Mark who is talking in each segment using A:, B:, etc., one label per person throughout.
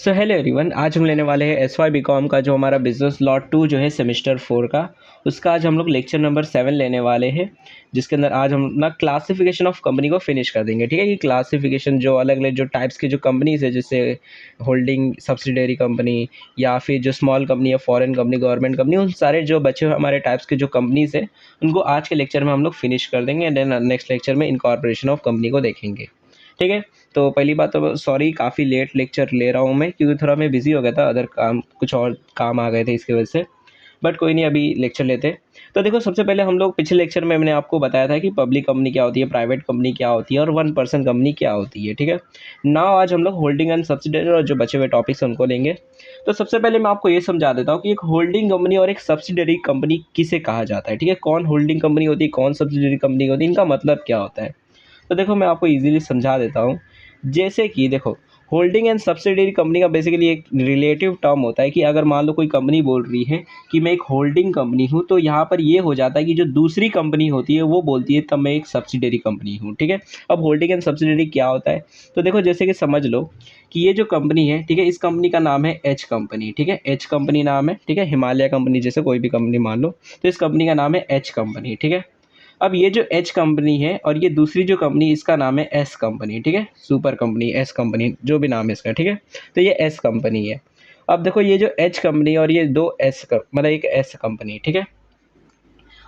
A: So hello everyone, आज हम लेने वाले हैं एस वाई बी कॉम का जो हमारा बिजनेस लॉ 2 जो है सेमेस्टर 4 का, उसका आज हम लोग लेक्चर नंबर 7 लेने वाले हैं। जिसके अंदर आज हम ना क्लासिफिकेशन ऑफ कंपनी को फिनिश कर देंगे। ठीक है, कि क्लासिफिकेशन जो अलग अलग जो टाइप्स की जो कंपनीज है, जैसे होल्डिंग सब्सिडरी कंपनी या फिर जो स्मॉल कंपनी है, फॉरेन कंपनी, गवर्नमेंट कंपनी, उन सारे जो बचे हुए हमारे टाइप्स के जो कंपनीज है उनको आज के लेक्चर में हम लोग फिनिश कर देंगे एंड देन नेक्स्ट लेक्चर में इनकॉर्पोरेशन ऑफ कंपनी को देखेंगे। ठीक है, तो पहली बात तो सॉरी, काफ़ी लेट लेक्चर ले रहा हूँ मैं, क्योंकि थोड़ा मैं बिज़ी हो गया था, अदर काम कुछ और काम आ गए थे इसकी वजह से। बट कोई नहीं, अभी लेक्चर लेते हैं। तो देखो, सबसे पहले हम लोग पिछले लेक्चर में मैंने आपको बताया था कि पब्लिक कंपनी क्या होती है, प्राइवेट कंपनी क्या होती है और वन पर्सन कंपनी क्या होती है। ठीक है, नाउ आज हम लोग होल्डिंग एंड सब्सिडरी और जो बचे हुए टॉपिक्स उनको लेंगे। तो सबसे पहले मैं आपको ये समझा देता हूँ कि एक होल्डिंग कंपनी और एक सब्सिडरी कंपनी किसे कहा जाता है। ठीक है, कौन होल्डिंग कंपनी होती है, कौन सब्सिडरी कंपनी होती है, इनका मतलब क्या होता है। तो देखो, मैं आपको इजीली समझा देता हूँ। जैसे कि देखो, होल्डिंग एंड सब्सिडरी कंपनी का बेसिकली एक रिलेटिव टर्म होता है कि अगर मान लो कोई कंपनी बोल रही है कि मैं एक होल्डिंग कंपनी हूँ, तो यहाँ पर ये हो जाता है कि जो दूसरी कंपनी होती है वो बोलती है तब मैं एक सब्सिडरी कंपनी हूँ। ठीक है, अब होल्डिंग एंड सब्सिडरी क्या होता है, तो देखो जैसे कि समझ लो कि ये जो कंपनी है, ठीक है, इस कंपनी का नाम है एच कंपनी। ठीक है, एच कंपनी नाम है। ठीक है, हिमालय कंपनी जैसे कोई भी कंपनी मान लो, तो इस कंपनी का नाम है एच कंपनी। ठीक है, अब ये जो एच कंपनी है और ये दूसरी जो कंपनी, इसका नाम है एस कंपनी। ठीक है, सुपर कंपनी, एस कंपनी, जो भी नाम है इसका। ठीक है, तो ये एस कंपनी है। अब देखो, ये जो एच कंपनी और ये दो एस मतलब एक एस कंपनी। ठीक है,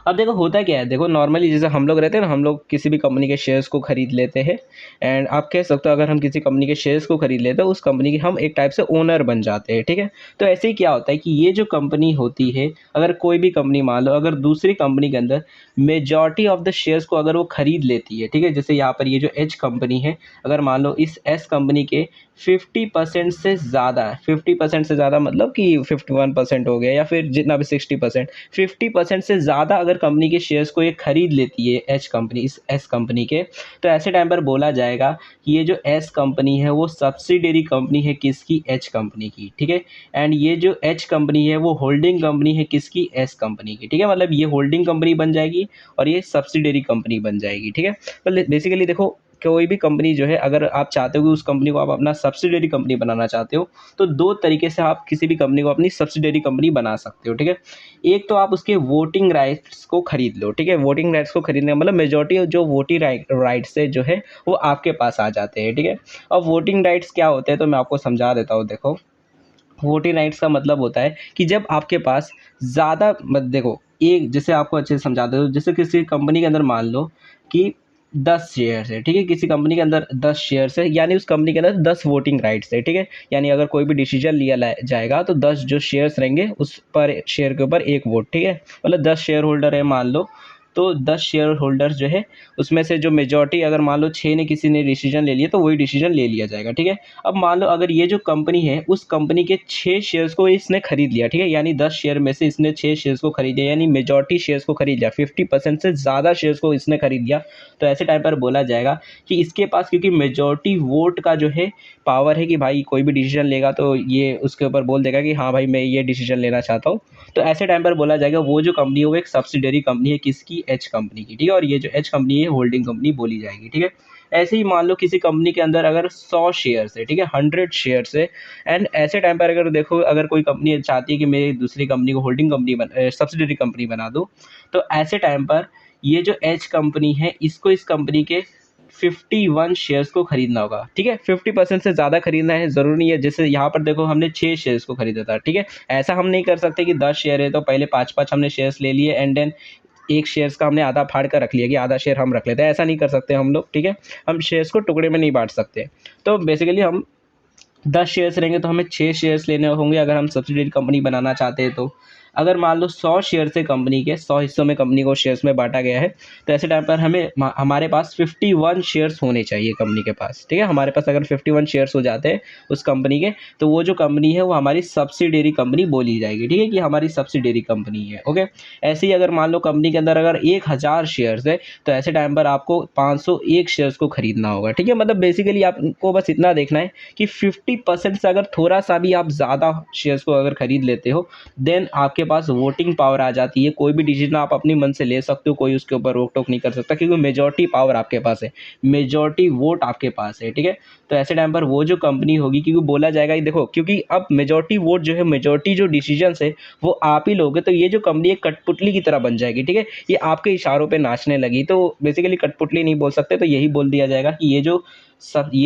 A: अब देखो होता क्या है, देखो नॉर्मली जैसे हम लोग रहते हैं ना, हम लोग किसी भी कंपनी के शेयर्स को खरीद लेते हैं। एंड आप कह सकते हो, अगर हम किसी कंपनी के शेयर्स को खरीद लेते हैं, उस कंपनी के हम एक टाइप से ओनर बन जाते हैं। ठीक है, तो ऐसे ही क्या होता है कि ये जो कंपनी होती है, अगर कोई भी कंपनी मान लो अगर दूसरी कंपनी के अंदर मेजॉरिटी ऑफ द शेयर्स को अगर वो खरीद लेती है, ठीक है, जैसे यहाँ पर ये जो एच कंपनी है, अगर मान लो इस एस कंपनी के 50% से ज़्यादा, 50% से ज़्यादा मतलब कि 51% हो गया या फिर जितना भी 60%, 50% से ज़्यादा अगर कंपनी के शेयर्स को ये खरीद लेती है एच कंपनी, इस एस कंपनी के, तो ऐसे टाइम पर बोला जाएगा कि ये जो एस कंपनी है वो सब्सिडरी कंपनी है किसकी, एच कंपनी की। ठीक है, एंड ये जो एच कंपनी है वो होल्डिंग कंपनी है किसकी, एस कंपनी की। ठीक है, मतलब ये होल्डिंग कंपनी बन जाएगी और ये सब्सिडरी कंपनी बन जाएगी। ठीक है, तो बेसिकली देखो, कोई भी कंपनी जो है, अगर आप चाहते हो कि उस कंपनी को आप अपना सब्सिडरी कंपनी बनाना चाहते हो, तो दो तरीके से आप किसी भी कंपनी को अपनी सब्सिडरी कंपनी बना सकते हो। ठीक है, एक तो आप उसके वोटिंग राइट्स को खरीद लो। ठीक है, वोटिंग राइट्स को खरीदने का मतलब मेजॉरिटी जो वोटिंग राइट्स है जो है वो आपके पास आ जाते हैं। ठीक है, अब वोटिंग राइट्स क्या होते हैं तो मैं आपको समझा देता हूँ। देखो, वोटिंग राइट्स का मतलब होता है कि जब आपके पास ज़्यादा मत देखो, एक जैसे आपको अच्छे से समझा दो, जैसे किसी कंपनी के अंदर मान लो कि 10 शेयर्स है। ठीक है, किसी कंपनी के अंदर 10 शेयर्स है, यानी उस कंपनी के अंदर 10 वोटिंग राइट्स है। ठीक है, यानी अगर कोई भी डिसीजन लिया जाएगा तो 10 जो शेयर्स रहेंगे उस पर शेयर के ऊपर एक वोट। ठीक है, मतलब 10 शेयर होल्डर है मान लो, तो 10 शेयर होल्डर्स जो है उसमें से जो मेजॉरिटी, अगर मान लो 6 ने किसी ने डिसीजन ले लिया तो वही डिसीजन ले लिया जाएगा। ठीक है, अब मान लो अगर ये जो कंपनी है उस कंपनी के 6 शेयर्स को इसने खरीद लिया। ठीक है, यानी 10 शेयर में से इसने 6 शेयर्स को खरीद लिया, यानी मेजॉरिटी शेयर्स को खरीद लिया, 50% से ज़्यादा शेयर्स को इसने खरीद लिया। तो ऐसे टाइम पर बोला जाएगा कि इसके पास, क्योंकि मेजॉरिटी वोट का जो है पावर है कि भाई कोई भी डिसीजन लेगा तो ये उसके ऊपर बोल देगा कि हाँ भाई मैं ये डिसीजन लेना चाहता हूँ, तो ऐसे टाइम पर बोला जाएगा वो जो कंपनी है वो एक सब्सिडरी कंपनी है किसकी, एच कंपनी की। ठीक है, और ये जो एच कंपनी है होल्डिंग कंपनी बोली जाएगी। ठीक है, ऐसे ही मान लो किसी कंपनी के अंदर अगर 100 शेयर्स है, ठीक है, 100 शेयर्स है, एंड ऐसे टाइम पर अगर देखो, अगर कोई कंपनी चाहती है कि मेरी दूसरी कंपनी को होल्डिंग कंपनी सब्सिडरी कंपनी बना दो, तो ऐसे टाइम पर ये जो एच कंपनी है इसको इस कंपनी के 51 शेयर्स को खरीदना होगा। ठीक है, 50% से ज़्यादा खरीदना है, ज़रूरी नहीं है। जैसे यहाँ पर देखो, हमने 6 शेयर्स को खरीदा था। ठीक है, ऐसा हम नहीं कर सकते कि 10 शेयर है तो पहले 5-5 हमने शेयर्स ले लिए एंड देन एक शेयर्स का हमने आधा फाड़ कर रख लिया कि आधा शेयर हम रख लेते हैं, ऐसा नहीं कर सकते हम लोग। ठीक है, हम शेयर्स को टुकड़े में नहीं बांट सकते। तो बेसिकली हम 10 शेयर्स रहेंगे तो हमें 6 शेयर्स लेने होंगे अगर हम सब्सिडरी कंपनी बनाना चाहते हैं। तो अगर मान लो 100 शेयर्स है कंपनी के, 100 हिस्सों में कंपनी को शेयर्स में बांटा गया है, तो ऐसे टाइम पर हमारे पास 51 शेयर्स होने चाहिए कंपनी के पास। ठीक है, हमारे पास अगर 51 शेयर्स हो जाते हैं उस कंपनी के, तो वो जो कंपनी है वो हमारी सब्सिडरी कंपनी बोली जाएगी। ठीक है, कि हमारी सब्सिडरी कंपनी है। ओके, ऐसे ही अगर मान लो कंपनी के अंदर अगर 1000 शेयर्स है, तो ऐसे टाइम पर आपको 501 शेयर्स को खरीदना होगा। ठीक है, मतलब बेसिकली आपको बस इतना देखना है कि 50% से अगर थोड़ा सा भी आप ज़्यादा शेयर्स को अगर खरीद लेते हो, देन आपके आपके पास वोटिंग पावर आ जाती है, कोई भी डिसीजन आप अपनी मन से ले सकते हो, कोई उसके ऊपर रोक टोक नहीं कर सकता, क्योंकि मेजॉरिटी पावर आपके पास है, मेजॉरिटी वोट आपके पास है, ठीक है। तो ऐसे टाइम पर वो जो कंपनी होगी, क्योंकि बोला जाएगा कि देखो, क्योंकि अब मेजॉरिटी वोट जो है, मेजॉरिटी जो डिसीजंस है वो आप ही लोगे, तो ये जो कंपनी एक कठपुतली की तरह बन जाएगी, ठीक है। ये आपके इशारों पे नाचने लगी, तो बेसिकली कठपुतली नहीं बोल सकते, तो यही बोल दिया जाएगा कि ये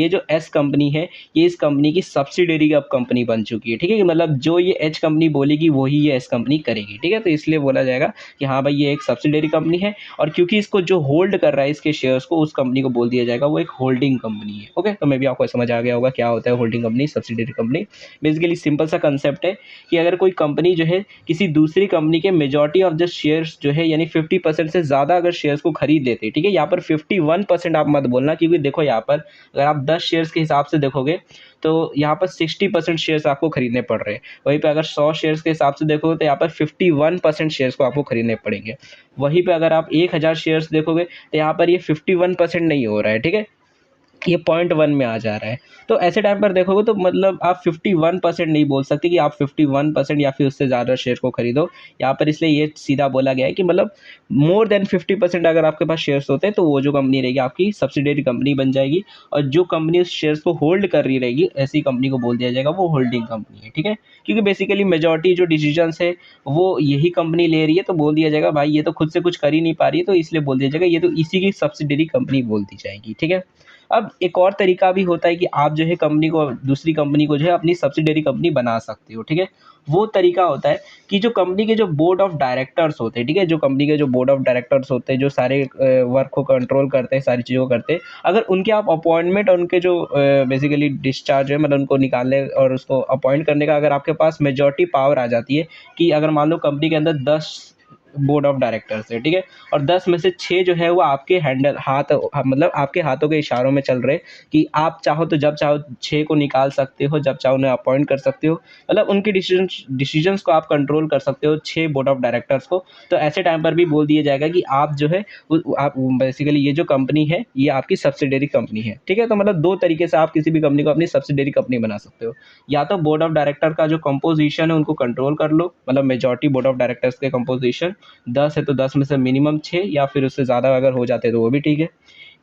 A: जो एस कंपनी है, ये इस कंपनी की सब्सिडरी अब कंपनी बन चुकी है, ठीक है। कि मतलब जो ये एच कंपनी बोलेगी वही ये एस कंपनी करेगी, ठीक है। तो इसलिए बोला जाएगा कि हाँ भाई ये एक सब्सिडरी कंपनी है, और क्योंकि इसको जो होल्ड कर रहा है इसके शेयर्स को, उस कंपनी को बोल दिया जाएगा वो एक होल्डिंग कंपनी है। ओके, तो मे भी आपको समझ आ गया होगा क्या होता है holding company, subsidiary company. Basically simple सा कंसेप्ट है कि अगर कोई कंपनी जो है किसी दूसरी कंपनी के मेजॉरिटी ऑफ द शेयर्स जो है, यानी 50% से ज़्यादा अगर शेयर्स को खरीद लेते हैं, ठीक है। यहाँ पर 51% आप मत बोलना, क्योंकि देखो यहाँ पर अगर आप 10 शेयर्स के हिसाब से देखोगे तो यहाँ पर 60% शेयर्स आपको खरीदने पड़ रहे हैं। वहीं पे अगर 100 शेयर्स के हिसाब से देखोगे तो यहाँ पर 51% शेयर्स को आपको खरीदने पड़ेंगे। वहीं पे अगर आप 1000 शेयर्स देखोगे तो यहाँ पर ये 51% नहीं हो रहा है, ठीक है, ये 0.1 में आ जा रहा है। तो ऐसे टाइम पर देखोगे तो मतलब आप 51% नहीं बोल सकते कि आप 51% या फिर उससे ज़्यादा शेयर को खरीदो यहाँ पर, इसलिए ये सीधा बोला गया है कि मतलब मोर देन 50% अगर आपके पास शेयर्स होते हैं तो वो जो कंपनी रहेगी आपकी सब्सिडरी कंपनी बन जाएगी, और जो कंपनी उस शेयर्स को होल्ड कर रही रहेगी ऐसी कंपनी को बोल दिया जाएगा वो होल्डिंग कंपनी है, ठीक है। क्योंकि बेसिकली मेजॉरिटी जो डिसीजंस है वो यही कंपनी ले रही है, तो बोल दिया जाएगा भाई ये तो खुद से कुछ कर ही नहीं पा रही है, तो इसलिए बोल दिया जाएगा ये तो इसी की सब्सिडरी कंपनी बोल दी जाएगी, ठीक है। अब एक और तरीका भी होता है कि आप जो है कंपनी को, दूसरी कंपनी को जो है अपनी सब्सिडरी कंपनी बना सकते हो, ठीक है। वो तरीका होता है कि जो कंपनी के जो बोर्ड ऑफ डायरेक्टर्स होते हैं, ठीक है, जो कंपनी के जो बोर्ड ऑफ डायरेक्टर्स होते हैं, जो सारे वर्क को कंट्रोल करते हैं, सारी चीज़ों को करते हैं, अगर उनके आप अपॉइंटमेंट और उनके जो बेसिकली डिस्चार्ज है, मतलब उनको निकालने और उसको अपॉइंट करने का अगर आपके पास मेजॉरिटी पावर आ जाती है, कि अगर मान लो कंपनी के अंदर 10 बोर्ड ऑफ डायरेक्टर्स है, ठीक है, और 10 में से 6 जो है वो आपके हैंडल हाथ, मतलब आपके हाथों के इशारों में चल रहे, कि आप चाहो तो जब चाहो 6 को निकाल सकते हो, जब चाहो उन्हें अपॉइंट कर सकते हो, मतलब उनके डिसीजंस को आप कंट्रोल कर सकते हो 6 बोर्ड ऑफ डायरेक्टर्स को। तो ऐसे टाइम पर भी बोल दिया जाएगा कि आप जो है आप बेसिकली ये जो कंपनी है ये आपकी सब्सिडरी कंपनी है, ठीक है। तो मतलब दो तरीके से आप किसी भी कंपनी को अपनी सब्सिडरी कंपनी बना सकते हो, या तो बोर्ड ऑफ डायरेक्टर का जो कंपोजिशन है उनको कंट्रोल कर लो, मतलब मेजॉरिटी बोर्ड ऑफ डायरेक्टर्स के कंपोजिशन 10 है तो 10 में से मिनिमम 6 या फिर उससे ज़्यादा अगर हो जाते हैं तो वो भी ठीक है,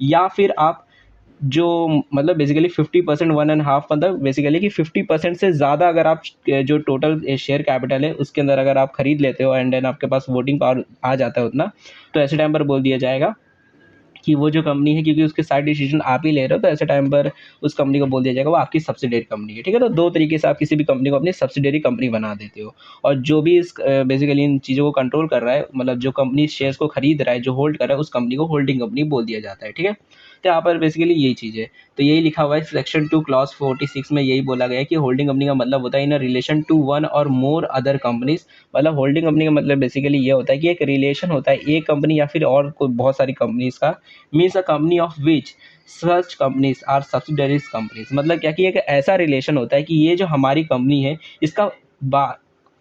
A: या फिर आप जो मतलब बेसिकली 50% 1.5 मतलब बेसिकली कि 50% से ज़्यादा अगर आप जो टोटल शेयर कैपिटल है उसके अंदर अगर आप खरीद लेते हो एंड देन आपके पास वोटिंग पावर आ जाता है उतना, तो ऐसे टाइम पर बोल दिया जाएगा कि वो जो कंपनी है, क्योंकि उसके सारे डिसीजन आप ही ले रहे हो, तो ऐसे टाइम पर उस कंपनी को बोल दिया जाएगा वो आपकी सब्सिडरी कंपनी है, ठीक है। तो दो तरीके से आप किसी भी कंपनी को अपनी सब्सिडरी कंपनी बना देते हो, और जो भी इस बेसिकली इन चीज़ों को कंट्रोल कर रहा है, मतलब जो कंपनी शेयर्स को खरीद रहा है, जो होल्ड कर रहा है, उस कंपनी को होल्डिंग कंपनी बोल दिया जाता है, ठीक है। तो यहाँ पर बेसिकली यही चीज़ है, तो यही लिखा हुआ है सेक्शन 2 क्लॉज 46 में, यही बोला गया है कि होल्डिंग कंपनी का मतलब होता है इन relation to one or more other companies. मतलब होल्डिंग कंपनी का मतलब बेसिकली ये होता है कि एक रिलेशन होता है एक कंपनी या फिर और कोई बहुत सारी कंपनीज का, means a company of which such companies are subsidiaries companies. मतलब क्या कि एक ऐसा रिलेशन होता है कि ये जो हमारी कंपनी है इसका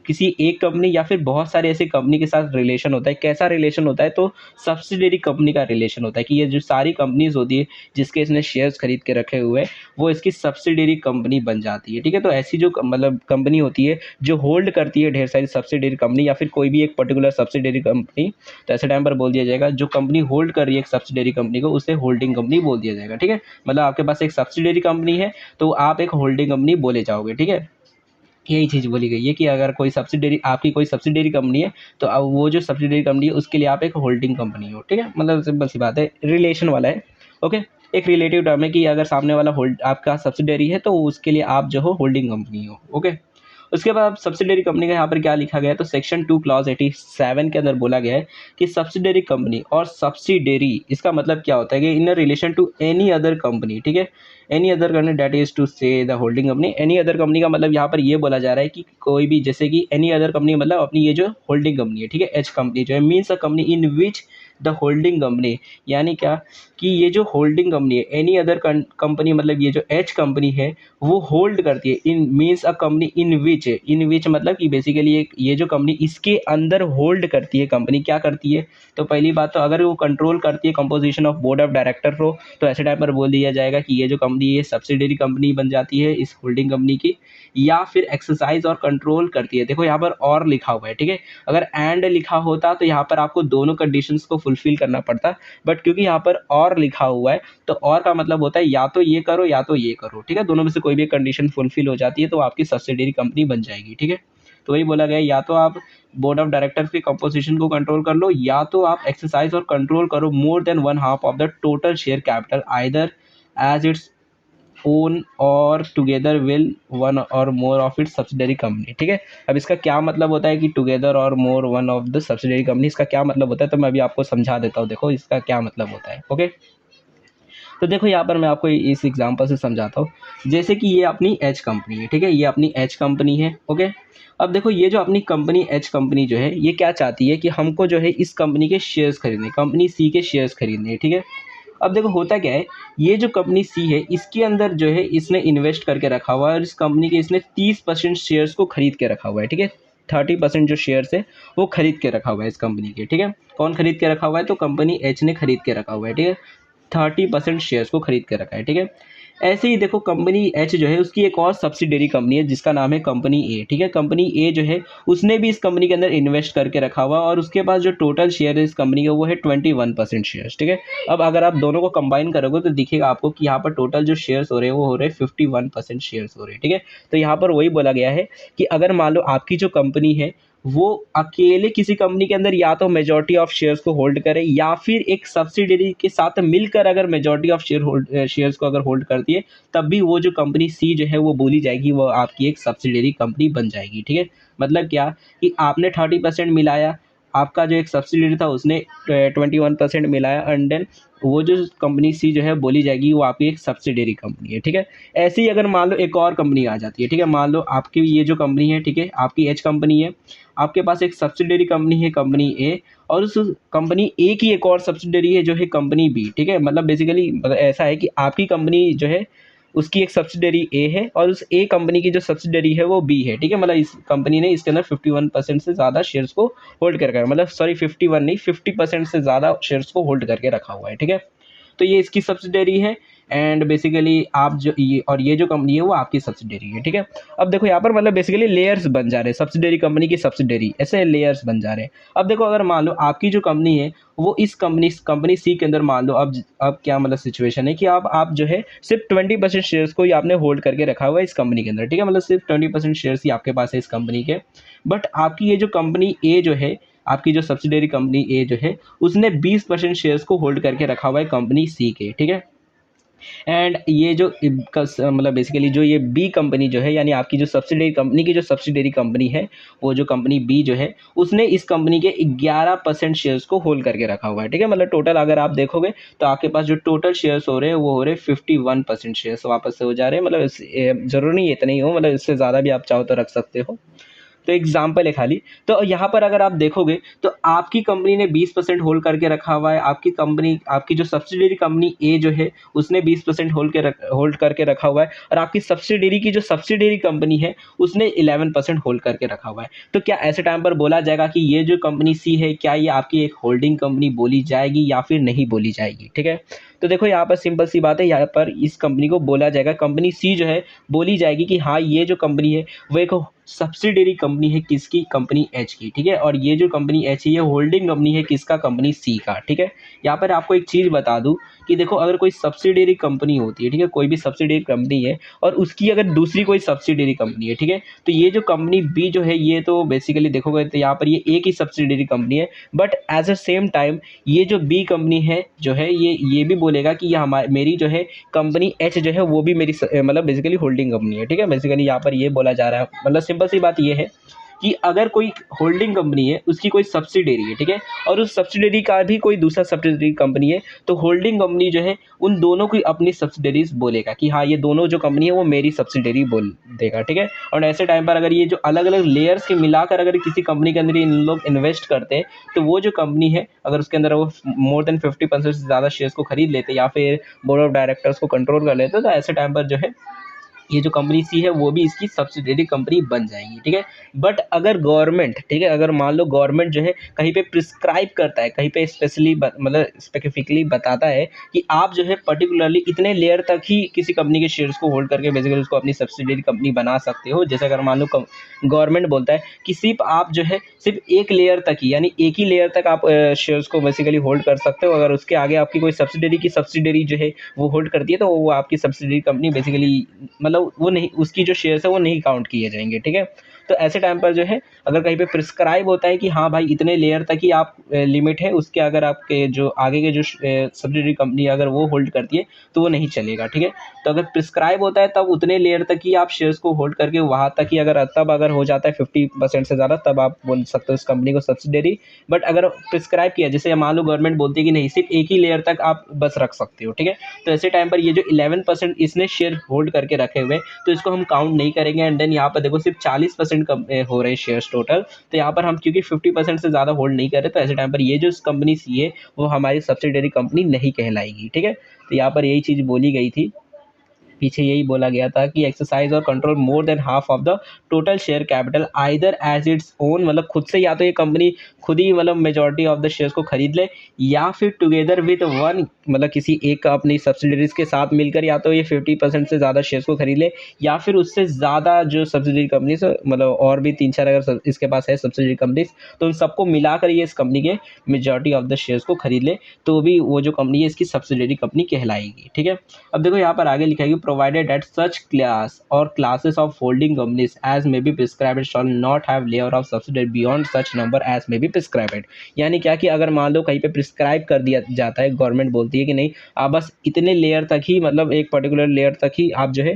A: किसी एक कंपनी या फिर बहुत सारे ऐसे कंपनी के साथ रिलेशन होता है। कैसा रिलेशन होता है? तो सब्सिडरी कंपनी का रिलेशन होता है कि ये जो सारी कंपनीज होती है जिसके इसने शेयर्स खरीद के रखे हुए हैं वो इसकी सब्सिडरी कंपनी बन जाती है, ठीक है। तो ऐसी जो मतलब कंपनी होती है जो होल्ड करती है ढेर सारी सब्सिडरी कंपनी या फिर कोई भी एक पर्टिकुलर सब्सिडरी कंपनी, तो ऐसे टाइम पर बोल दिया जाएगा जो कंपनी होल्ड कर रही है एक सब्सिडरी कंपनी को उसे होल्डिंग कंपनी बोल दिया जाएगा, ठीक है। मतलब आपके पास एक सब्सिडरी कंपनी है तो आप एक होल्डिंग कंपनी बोले जाओगे, ठीक है। यही चीज़ बोली गई है कि अगर कोई सब्सिडरी आपकी कोई सब्सिडरी कंपनी है तो अब वो जो सब्सिडरी कंपनी है उसके लिए आप एक होल्डिंग कंपनी हो, ठीक है। मतलब सिंपल सी बात है, रिलेशन वाला है, ओके। एक रिलेटिव टर्म है कि अगर सामने वाला होल्ड आपका सब्सिडरी है तो उसके लिए आप जो हो होल्डिंग कंपनी हो, ओके। उसके बाद सब्सिडरी कंपनी का यहाँ पर क्या लिखा गया है, तो सेक्शन 2 क्लॉज 87 के अंदर बोला गया है कि सब्सिडरी कंपनी और सब्सिडरी इसका मतलब क्या होता है कि in relation to any other company, ठीक है। Any other company that is to say the holding company. Any other company का मतलब यहाँ पर ये बोला जा रहा है कि कोई भी, जैसे कि एनी अदर कंपनी मतलब अपनी ये जो होल्डिंग कंपनी है, ठीक है, एच कंपनी जो है, means a company in which the holding company, यानी क्या कि ये जो होल्डिंग कंपनी है एनी अदर कंपनी मतलब ये जो एच कंपनी है वो होल्ड करती है, इन मीन्स अ कंपनी इन विच मतलब कि बेसिकली ये जो कंपनी इसके अंदर होल्ड करती है, कंपनी क्या करती है। तो पहली बात तो अगर वो कंट्रोल करती है composition of board of director हो तो ऐसे टाइम पर बोल दिया जाएगा कि ये जो कंपनी ये सब्सिडरी कंपनी बन जाती है इस होल्डिंग कंपनी की, या फिर एक्सरसाइज और कंट्रोल करती है। देखो यहाँ पर और लिखा हुआ है, ठीक है। अगर एंड लिखा होता तो यहाँ पर आपको दोनों कंडीशंस को फुलफिल करना पड़ता, बट क्योंकि यहाँ पर और लिखा हुआ है तो और का मतलब होता है या तो ये करो या तो ये करो, ठीक है। दोनों में से कोई भी कंडीशन फुलफिल हो जाती है तो आपकी सब्सिडरी कंपनी बन जाएगी, ठीक है। तो वही बोला गया, या तो आप बोर्ड ऑफ डायरेक्टर्स के कंपोजिशन को कंट्रोल कर लो, या तो आप एक्सरसाइज और कंट्रोल करो more than 1/2 of the total share capital either as its own or together with one or more of its subsidiary company, ठीक है। अब इसका क्या मतलब होता है कि टुगेदर और more one of the subsidiary company, इसका क्या मतलब होता है तो मैं अभी आपको समझा देता हूँ। देखो इसका क्या मतलब होता है, ओके। तो देखो यहाँ पर मैं आपको इस एग्जांपल से समझाता हूँ। जैसे कि ये अपनी एच कंपनी है, ठीक है, ये अपनी एच कंपनी है, ओके। अब देखो ये जो अपनी कंपनी एच कंपनी जो है ये क्या चाहती है कि हमको जो है इस कंपनी के शेयर्स खरीदने, कंपनी सी के शेयर्स खरीदने, ठीक है। अब देखो होता क्या है, ये जो कंपनी सी है इसके अंदर जो है इसने इन्वेस्ट करके रखा हुआ है और इस कंपनी के इसने 30% शेयर्स को खरीद के रखा हुआ है, ठीक है। 30% जो शेयर्स है वो खरीद के रखा हुआ है इस कंपनी के, ठीक है। कौन खरीद के रखा हुआ है, तो कंपनी एच ने खरीद के रखा हुआ है, ठीक है। 30% शेयर्स को खरीद के रखा है, ठीक है। ऐसे ही देखो कंपनी एच जो है उसकी एक और सब्सिडरी कंपनी है जिसका नाम है कंपनी ए, ठीक है। कंपनी ए जो है उसने भी इस कंपनी के अंदर इन्वेस्ट करके रखा हुआ और उसके पास जो टोटल शेयर है इस कंपनी का वो है 21% शेयर्स, ठीक है। अब अगर आप दोनों को कंबाइन करोगे तो दिखेगा आपको कि यहाँ पर टोटल जो शेयर्स हो रहे हैं वो हो रहे हैं 51% शेयर्स हो रहे हैं, ठीक है। तो यहाँ पर वही बोला गया है कि अगर मान लो आपकी जो कंपनी है वो अकेले किसी कंपनी के अंदर या तो मेजॉरिटी ऑफ शेयर्स को होल्ड करे या फिर एक सब्सिडरी के साथ मिलकर अगर मेजॉरिटी ऑफ शेयर्स को अगर होल्ड करती है, तब भी वो जो कंपनी सी जो है वो बोली जाएगी, वो आपकी एक सब्सिडरी कंपनी बन जाएगी, ठीक है। मतलब क्या कि आपने 30% मिलाया, आपका जो एक सब्सिडरी था उसने 21% मिलाया, एंड देन वो जो कंपनी सी जो है बोली जाएगी वो आपकी एक सब्सिडरी कंपनी है, ठीक है। ऐसे ही अगर मान लो एक और कंपनी आ जाती है, ठीक है, मान लो आपकी ये जो कंपनी है, ठीक है, आपकी एच कंपनी है, आपके पास एक सब्सिडरी कंपनी है कंपनी ए, और उस कंपनी ए की एक और सब्सिडरी है जो है कंपनी बी, ठीक है। मतलब बेसिकली ऐसा है कि आपकी कंपनी जो है उसकी एक सब्सिडरी ए है और उस ए कंपनी की जो सब्सिडरी है वो बी है, ठीक है। मतलब इस कंपनी ने इसके अंदर 51% से ज़्यादा शेयर्स को होल्ड करके रखा है, मतलब सॉरी 51 नहीं 50% से ज़्यादा शेयर्स को होल्ड करके रखा हुआ है, ठीक है। तो ये इसकी सब्सिडरी है एंड बेसिकली आप जो ये और ये जो कंपनी है वो आपकी सब्सिडरी है, ठीक है। अब देखो यहाँ पर मतलब बेसिकली लेयर्स बन जा रहे हैं, सब्सिडरी कंपनी की सब्सिडरी, ऐसे लेयर्स बन जा रहे हैं। अब देखो अगर मान लो आपकी जो कंपनी है वो इस कंपनी सी के अंदर मान लो अब क्या मतलब सिचुएशन है कि आप जो है सिर्फ 20% शेयर्स को ही आपने होल्ड करके रखा हुआ है इस कंपनी के अंदर, ठीक है। मतलब सिर्फ 20% शेयर्स ही आपके पास है इस कंपनी के, बट आपकी ये जो कंपनी ए जो है, आपकी जो सब्सिडरी कंपनी ए जो है उसने 20% शेयर्स को होल्ड करके रखा हुआ है कंपनी सी के, ठीक है। एंड ये जो मतलब बेसिकली जो ये बी कंपनी जो है, यानी आपकी जो सब्सिडरी कंपनी की जो सब्सिडरी कंपनी है, वो जो कंपनी बी जो है उसने इस कंपनी के 11% शेयर्स को होल्ड करके रखा हुआ है, ठीक है। मतलब टोटल अगर आप देखोगे तो आपके पास जो टोटल शेयर्स हो रहे हैं वो हो रहे हैं 51% शेयर्स वापस से हो जा रहे हैं। मतलब जरूरी नहीं इतना ही हो, मतलब इससे ज़्यादा भी आप चाहो तो रख सकते हो। तो एग्जाम्पल है खाली। तो यहाँ पर अगर आप देखोगे तो आपकी कंपनी ने 20% होल्ड करके रखा हुआ है, आपकी जो सब्सिडरी कंपनी ए जो है उसने 20% होल्ड करके रखा हुआ है, और आपकी सब्सिडरी की जो सब्सिडरी कंपनी है उसने 11% होल्ड करके रखा हुआ है। तो क्या ऐसे टाइम पर बोला जाएगा कि ये जो कंपनी सी है क्या ये आपकी एक होल्डिंग कंपनी बोली जाएगी या फिर नहीं बोली जाएगी, ठीक है। तो देखो यहाँ पर सिंपल सी बात है, यहाँ पर इस कंपनी को बोला जाएगा, कंपनी सी जो है बोली जाएगी कि हाँ ये जो कंपनी है वो एक सब्सिडरी कंपनी है किसकी, कंपनी एच की, ठीक है। और ये जो कंपनी एच है ये होल्डिंग कंपनी है किसका, कंपनी सी का, ठीक है। यहाँ पर आपको एक चीज़ बता दूं कि देखो अगर कोई सब्सिडरी कंपनी होती है, ठीक है, कोई भी सब्सिडरी कंपनी है और उसकी अगर दूसरी कोई सब्सिडरी कंपनी है, ठीक है, तो ये जो कंपनी बी जो है ये तो बेसिकली देखोगे तो यहाँ पर ये एक ही सब्सिडरी कंपनी है, but as a same time ये जो बी कंपनी है जो है ये भी बोलेगा कि ये मेरी जो है कंपनी एच जो है वो भी मेरी मतलब बेसिकली होल्डिंग कंपनी है, ठीक है। बेसिकली यहाँ पर ये बोला जा रहा है, मतलब सिंपल सी बात ये है कि अगर कोई होल्डिंग कंपनी है उसकी कोई सब्सिडरी है, ठीक है, और उस सब्सिडरी का भी कोई दूसरा सब्सिडरी कंपनी है, तो होल्डिंग कंपनी जो है उन दोनों की अपनी सब्सिडरीज बोलेगा कि हाँ ये दोनों जो कंपनी है वो मेरी सब्सिडरी बोल देगा, ठीक है। और ऐसे टाइम पर अगर ये जो अलग अलग लेयर्स के मिलाकर अगर किसी कंपनी के अंदर इन लोग इन्वेस्ट करते हैं, तो वो जो कंपनी है अगर उसके अंदर वो मोर देन 50% से ज़्यादा शेयर्स को खरीद लेते या फिर बोर्ड ऑफ डायरेक्टर्स को कंट्रोल कर लेते, तो ऐसे टाइम पर जो है ये जो कंपनी सी है वो भी इसकी सब्सिडियरी कंपनी बन जाएगी, ठीक है। बट अगर गवर्नमेंट, ठीक है, अगर मान लो गवर्नमेंट जो है कहीं पे प्रिस्क्राइब करता है, कहीं पे स्पेशली मतलब स्पेसिफिकली बताता है कि आप जो है पर्टिकुलरली इतने लेयर तक ही किसी कंपनी के शेयर्स को होल्ड करके बेसिकली उसको अपनी सब्सिडियरी कंपनी बना सकते हो। जैसे अगर मान लो गवर्नमेंट बोलता है कि सिर्फ आप जो है सिर्फ एक लेयर तक ही, यानी एक ही लेयर तक आप शेयर्स को बेसिकली होल्ड कर सकते हो, अगर उसके आगे आपकी कोई सब्सिडियरी की सब्सिडियरी जो है वो होल्ड करती है तो वो आपकी सब्सिडियरी कंपनी बेसिकली मतलब वो नहीं, उसकी जो शेयर्स है वो नहीं काउंट किए जाएंगे, ठीक है। तो ऐसे टाइम पर जो है अगर कहीं पे प्रिस्क्राइब होता है कि हाँ भाई इतने लेयर तक ही आप लिमिट है, उसके अगर आपके जो आगे के जो सब्सिडियरी कंपनी अगर वो होल्ड करती है तो वो नहीं चलेगा, ठीक है। तो अगर प्रिस्क्राइब होता है तब उतने लेयर तक ही आप शेयर्स को होल्ड करके वहाँ तक ही, अगर तब अगर हो जाता है 50% से ज़्यादा तब आप बोल सकते हो उस कंपनी को सब्सिडियरी। बट अगर प्रिस्क्राइब किया, जैसे मान लो गवर्नमेंट बोलती है कि नहीं सिर्फ एक ही लेयर तक आप बस रख सकते हो, ठीक है, तो ऐसे टाइम पर ये जो 11% इसने शेयर होल्ड करके रखे हुए तो इसको हम काउंट नहीं करेंगे। एंड देन यहाँ पर देखो सिर्फ 40% हो रहे हैं शेयर्स टोटल, तो यहाँ पर हम क्योंकि 50% से ज़्यादा होल्ड नहीं कर रहे तो ऐसे टाइम पर ये जो कंपनी सी है वो हमारी सब्सिडियरी कंपनी नहीं कहलाएगी, ठीक है। तो यहाँ पर यही चीज़ बोली गई थी, पीछे यही बोला गया था कि exercise or control more than half of the total share capital either as its own, मतलब खुद से या तो ये कंपनी खुद ही मतलब मेजॉरिटी ऑफ द शेयर्स को खरीद ले, या फिर टुगेदर विद वन, मतलब किसी एक अपनी सब्सिडरीज के साथ मिलकर या तो ये 50% से ज़्यादा शेयर्स को खरीद ले, या फिर उससे ज़्यादा जो सब्सिडरी कंपनीज मतलब और भी 3-4 अगर इसके पास है सब्सिडरी कंपनीज तो उन सबको मिलाकर ये इस कंपनी के मेजॉरिटी ऑफ द शेयर्स को खरीद ले तो भी वो जो कंपनी है इसकी सब्सिडरी कंपनी कहलाएगी, ठीक है। अब देखो यहाँ पर आगे लिखा है कि provided that such class or classes of holding companies as may be prescribed shall not have layer of subsidiary beyond such number as may be prescribed। यानी क्या कि अगर मान लो कहीं पे प्रिस्क्राइब कर दिया जाता है, गवर्नमेंट बोलती है कि नहीं आप बस इतने लेयर तक ही, मतलब एक पर्टिकुलर लेयर तक ही आप जो है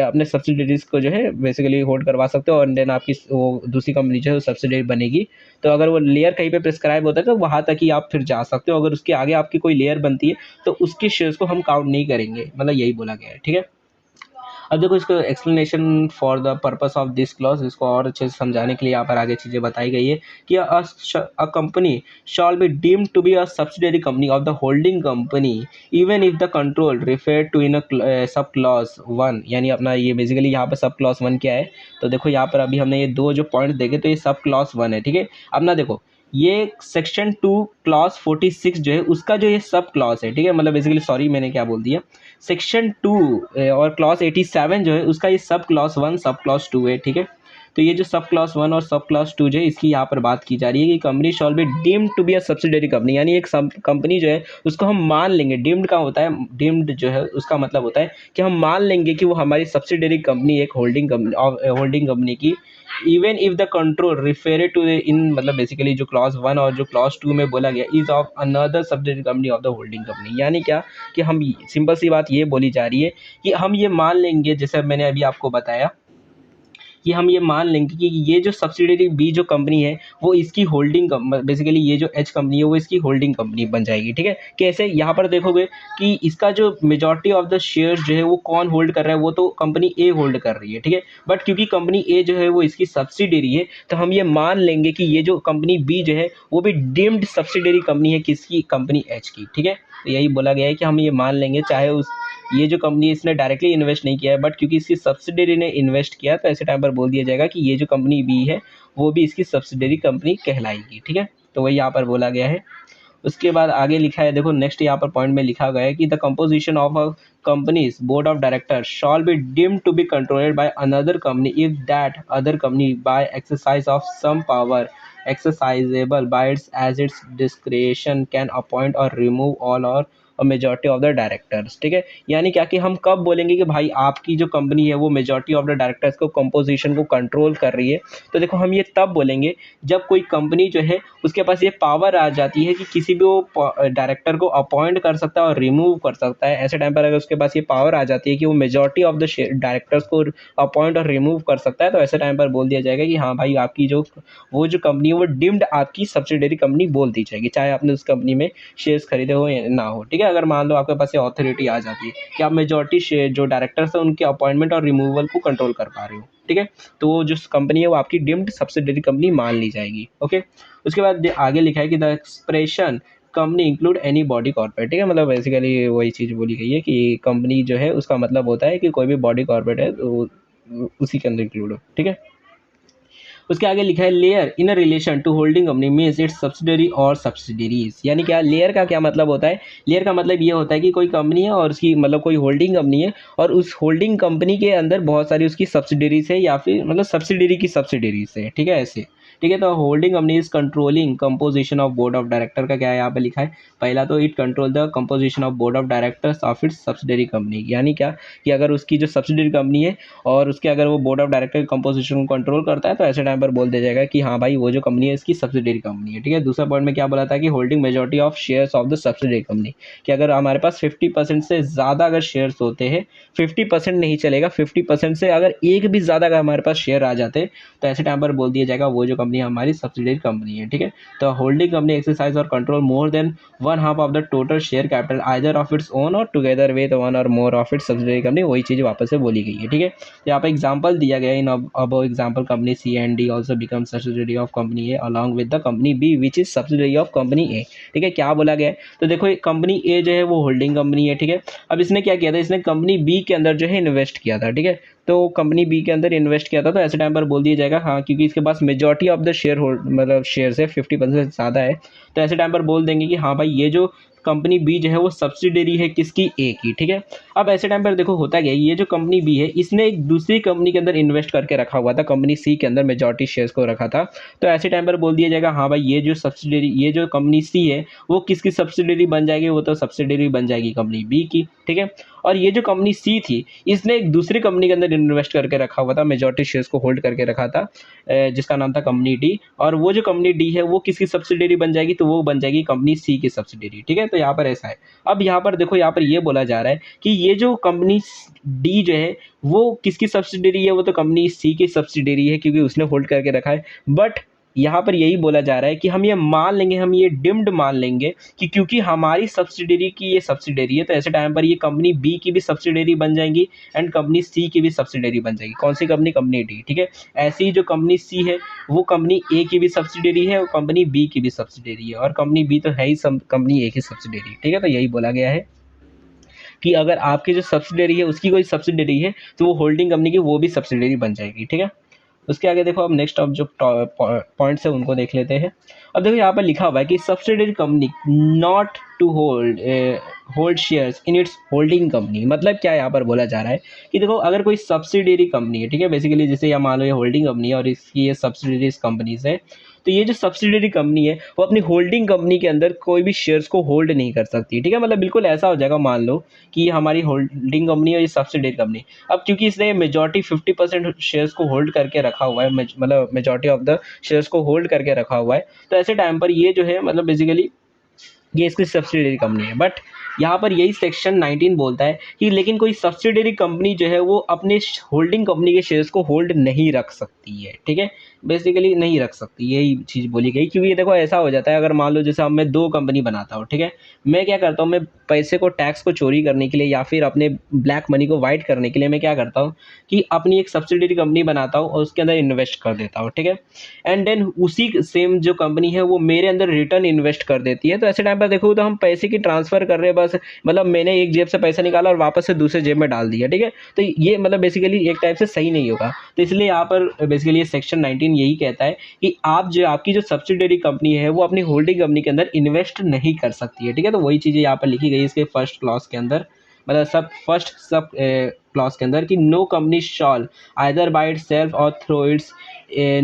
A: अपने सब्सिडरीज को जो है बेसिकली होल्ड करवा सकते हो और देन आपकी वो दूसरी कंपनी जो है सब्सिडरी बनेगी। तो अगर वो लेयर कहीं पे प्रिस्क्राइब होता है तो वहाँ तक ही आप फिर जा सकते हो, अगर उसके आगे आपकी कोई लेयर बनती है तो उसके शेयर्स को हम काउंट नहीं करेंगे, मतलब यही बोला गया है, ठीक है। अब देखो इसको explanation for the purpose of this clause, इसको और अच्छे से समझाने के लिए यहाँ पर आगे चीज़ें बताई गई है कि a company shall be deemed to be a subsidiary company of the holding company even if the control refer to in sub clause 1। यानी अपना ये बेसिकली यहाँ पर सब क्लॉज 1 क्या है, तो देखो यहाँ पर अभी हमने ये दो जो पॉइंट देखे तो ये सब क्लॉज 1 है, ठीक है। अब ना देखो ये सेक्शन 2 क्लॉज 46 जो है उसका जो ये सब क्लॉज है, ठीक है, मतलब बेसिकली सॉरी मैंने क्या बोल दिया, सेक्शन 2 और क्लॉज 87 जो है उसका ये सब क्लॉज 1 सब क्लॉज 2 है, ठीक है। तो ये जो सब क्लॉज 1 और सब क्लॉज 2 जो है इसकी यहाँ पर बात की जा रही है कि company shall be deemed to be a subsidiary company, यानी एक कंपनी जो है उसको हम मान लेंगे, डीम्ड का होता है, डीम्ड जो है उसका मतलब होता है कि हम मान लेंगे कि वो हमारी सब्सिडियरी कंपनी एक होल्डिंग कंपनी की, even if the control refer to in, मतलब बेसिकली जो क्लॉज 1 और जो क्लॉज 2 में बोला गया is of another subsidiary company of the holding company. यानी क्या कि हम सिंपल सी बात ये बोली जा रही है कि हम ये मान लेंगे, जैसे मैंने अभी आपको बताया कि हम ये मान लेंगे कि ये जो सब्सिडियरी बी जो कंपनी है वो इसकी होल्डिंग, बेसिकली ये जो एच कंपनी है वो इसकी होल्डिंग कंपनी बन जाएगी, ठीक है। कैसे, यहाँ पर देखोगे कि इसका जो मेजॉरिटी ऑफ द शेयर्स जो है वो कौन होल्ड कर रहा है, वो तो कंपनी ए होल्ड कर रही है, ठीक है। बट क्योंकि कंपनी ए जो है वो इसकी सब्सिडियरी है तो हम ये मान लेंगे कि ये जो कंपनी बी जो है वो भी डीम्ड सब्सिडियरी कंपनी है किसकी, कंपनी एच की, ठीक है। तो यही बोला गया है कि हम ये मान लेंगे चाहे उस ये जो कंपनी इसने डायरेक्टली इन्वेस्ट नहीं किया है बट क्योंकि इसकी सब्सिडियरी ने इन्वेस्ट किया तो ऐसे टाइम पर बोल दिया जाएगा कि ये जो कंपनी बी है वो भी इसकी सब्सिडियरी कंपनी कहलाएगी, ठीक है। तो वही यहाँ पर बोला गया है। उसके बाद आगे लिखा है, देखो नेक्स्ट यहाँ पर पॉइंट में लिखा गया है कि the composition of a company's board of director shall be deemed to be controlled by another company if that other company by exercise of some power exercisable by its as its discretion can appoint or remove all or majority of the directors, ठीक है। यानी क्या कि हम कब बोलेंगे कि भाई आपकी जो कंपनी है वो मेजॉरिटी ऑफ द डायरेक्टर्स को कंपोजिशन को कंट्रोल कर रही है, तो देखो हम ये तब बोलेंगे जब कोई कंपनी जो है उसके पास ये पावर आ जाती है कि किसी भी वो डायरेक्टर को अपॉइंट कर सकता है और रिमूव कर सकता है। ऐसे टाइम पर अगर उसके पास ये पावर आ जाती है कि वो मेजॉरिटी ऑफ द डायरेक्टर्स को अपॉइंट और रिमूव कर सकता है तो ऐसे टाइम पर बोल दिया जाएगा कि हाँ भाई आपकी जो वो जो कंपनी है वो डीम्ड आपकी सब्सिडियरी कंपनी बोल दी जाएगी, चाहे आपने उस कंपनी में शेयर्स खरीदे हो या ना हो, ठीक है। अगर मान लो आपके पास ये अथॉरिटी आ जाती है कि आप मेजॉरिटी शेयर जो डायरेक्टर्स हैं उनके अपॉइंटमेंट और रिमूवल को कंट्रोल कर पा रहे हो, ठीक है, तो वो जो कंपनी है वो आपकी डीम्ड सब्सिडियरी कंपनी मान ली जाएगी, ओके। उसके बाद आगे लिखा है कि the expression company include any body corporate, ठीक है, मतलब बेसिकली वही चीज़ बोली गई है कि कंपनी जो है उसका मतलब होता है कि कोई भी बॉडी कॉर्पोरेट है तो उसी के अंदर इंक्लूड हो, ठीक है। उसके आगे लिखा है layer in a relation to holding company means its subsidiary or subsidiaries, यानी क्या लेयर का क्या मतलब होता है? लेयर का मतलब ये होता है कि कोई कंपनी है और उसकी मतलब कोई होल्डिंग कंपनी है और उस होल्डिंग कंपनी के अंदर बहुत सारी उसकी सब्सिडरीज है या फिर मतलब सब्सिडरी की सब्सिडरीज है, ठीक है, ऐसे, ठीक है। तो holding company is controlling composition of board of director का क्या है यहाँ पे लिखा है? पहला तो it control the composition of board of directors of its subsidiary company, यानी क्या कि अगर उसकी जो सब्सिडरी कंपनी है और उसके अगर वो बोर्ड ऑफ डायरेक्टर की कंपोजिशन को कंट्रोल करता है तो ऐसे टाइम पर बोल दिया जाएगा कि हाँ भाई वो जो कंपनी है इसकी सब्सिडरी कंपनी है, ठीक है। दूसरा पॉइंट में क्या बोला था कि holding majority of shares of the subsidiary company, कि अगर हमारे पास 50% से ज़्यादा अगर शेयर्स होते हैं, 50% नहीं चलेगा, 50% से अगर एक भी ज़्यादा अगर हमारे पास शेयर आ जाते हैं तो ऐसे टाइम पर बोल दिया जाएगा वो जो कंपनी हमारी सब्सिडरी कंपनी है, ठीक है। तो holding company exercise or control more then one half of the total share capital either of its own or together with one or more of its subsidiary company, वही चीज़ वापस से बोली गई है, ठीक है। यहाँ पे एग्जांपल दिया गया in above example company C and D also become subsidiary of company A along with the company B which is subsidiary of company A, ठीक है। क्या बोला गया है? तो देखो कंपनी ए जो है वो होल्डिंग कंपनी है, ठीक है। अब इसने क्या किया था? इसने कंपनी बी के अंदर जो है इन्वेस्ट किया था, ठीक है। तो कंपनी बी के अंदर इन्वेस्ट किया था तो ऐसे टाइम पर बोल दिया जाएगा हाँ क्योंकि इसके पास majority of the share hold मतलब शेयर है 50% से ज़्यादा है, तो ऐसे टाइम पर बोल देंगे कि हाँ भाई ये जो कंपनी बी जो है वो सब्सिडरी है किसकी? ए की, ठीक है। अब ऐसे टाइम पर देखो होता क्या है, ये जो कंपनी बी है इसने एक दूसरी कंपनी के अंदर इन्वेस्ट करके रखा हुआ था, कंपनी सी के अंदर मेजॉरिटी शेयर्स को रखा था, तो ऐसे टाइम पर बोल दिया जाएगा हाँ भाई ये जो सब्सिडरी ये जो कंपनी सी है वो किसकी सब्सिडरी बन जाएगी? वो तो सब्सिडरी बन जाएगी कंपनी बी की, ठीक है। और ये जो कंपनी सी थी इसने एक दूसरी कंपनी के अंदर इन्वेस्ट करके रखा हुआ था, मेजॉरिटी शेयर्स को होल्ड करके रखा था जिसका नाम था कंपनी डी, और वो जो कंपनी डी है वो किसकी सब्सिडरी बन जाएगी? तो वो बन जाएगी कंपनी सी की सब्सिडरी, ठीक है। तो यहाँ पर ऐसा है। अब यहाँ पर देखो यहाँ पर ये बोला जा रहा है कि ये जो कंपनी डी जो है वो किसकी सब्सिडरी है? वो तो कंपनी सी की सब्सिडरी है क्योंकि उसने होल्ड करके रखा है। बट यहाँ पर यही बोला जा रहा है कि हम ये मान लेंगे, हम ये डिम्ड मान लेंगे कि क्योंकि हमारी सब्सिडरी की ये सब्सिडरी है तो ऐसे टाइम पर ये कंपनी बी की भी सब्सिडरी बन जाएंगी एंड कंपनी सी की भी सब्सिडरी बन जाएगी। कौन सी कंपनी? कंपनी डी, ठीक है। ऐसी ही जो कंपनी सी है वो कंपनी ए की भी सब्सिडरी है और कंपनी बी की भी सब्सिडरी है और कंपनी बी तो है ही कंपनी ए की सब्सिडरी, ठीक है। तो यही बोला गया है कि अगर आपकी जो सब्सिडरी है उसकी कोई सब्सिडरी है तो वो होल्डिंग कंपनी की वो भी सब्सिडरी बन जाएगी, ठीक है। उसके आगे देखो अब नेक्स्ट अब जो पॉइंट्स है उनको देख लेते हैं। अब देखो यहाँ पर लिखा हुआ है कि subsidiary company not to hold shares in its holding company, मतलब क्या यहाँ पर बोला जा रहा है कि देखो अगर कोई सब्सिडरी कंपनी है, ठीक है, बेसिकली जैसे यहाँ मान लो ये होल्डिंग कंपनी है और इसकी ये सब्सिडरीज कंपनीज है, तो ये जो सब्सिडरी कंपनी है वो अपनी होल्डिंग कंपनी के अंदर कोई भी शेयर्स को होल्ड नहीं कर सकती, ठीक है। मतलब बिल्कुल ऐसा हो जाएगा, मान लो कि ये हमारी होल्डिंग कंपनी है और ये सब्सिडरी कंपनी, अब क्योंकि इसने मेजॉरिटी 50% शेयर्स को होल्ड करके रखा हुआ है, मतलब मेजॉरिटी ऑफ द शेयर्स को होल्ड करके रखा हुआ है, तो ऐसे टाइम पर ये जो है मतलब बेसिकली ये इसकी सब्सिडरी कंपनी है। बट यहाँ पर यही सेक्शन 19 बोलता है कि लेकिन कोई सब्सिडरी कंपनी जो है वो अपने होल्डिंग कंपनी के शेयर्स को होल्ड नहीं रख सकती है, ठीक है, बेसिकली नहीं रख सकती, यही चीज़ बोली गई। क्योंकि देखो ऐसा हो जाता है अगर मान लो जैसे अब मैं 2 कंपनी बनाता हूँ, ठीक है, मैं क्या करता हूँ, मैं पैसे को टैक्स को चोरी करने के लिए या फिर अपने ब्लैक मनी को वाइट करने के लिए मैं क्या करता हूँ कि अपनी एक सब्सिडरी कंपनी बनाता हूँ और उसके अंदर इन्वेस्ट कर देता हूँ, ठीक है। एंड देन उसी सेम जो कंपनी है वो मेरे अंदर रिटर्न इन्वेस्ट कर देती है, तो ऐसे टाइम पर देखो तो हम पैसे की ट्रांसफ़र कर रहे हैं बस, मतलब मैंने एक जेब से पैसा निकाला और वापस से दूसरे जेब में डाल दिया, ठीक है। तो ये मतलब बेसिकली एक टाइप से सही नहीं होगा, तो इसलिए यहाँ पर बेसिकली ये सेक्शन 19 यही कहता है कि आप जो आपकी जो सब्सिडरी कंपनी है वो अपनी होल्डिंग कंपनी के अंदर इन्वेस्ट नहीं कर सकती है, ठीक है। तो वही चीज़ें यहाँ पर लिखी गई है इसके फर्स्ट क्लॉज के अंदर, मतलब सब क्लॉज के अंदर कि no company shall either by itself or through its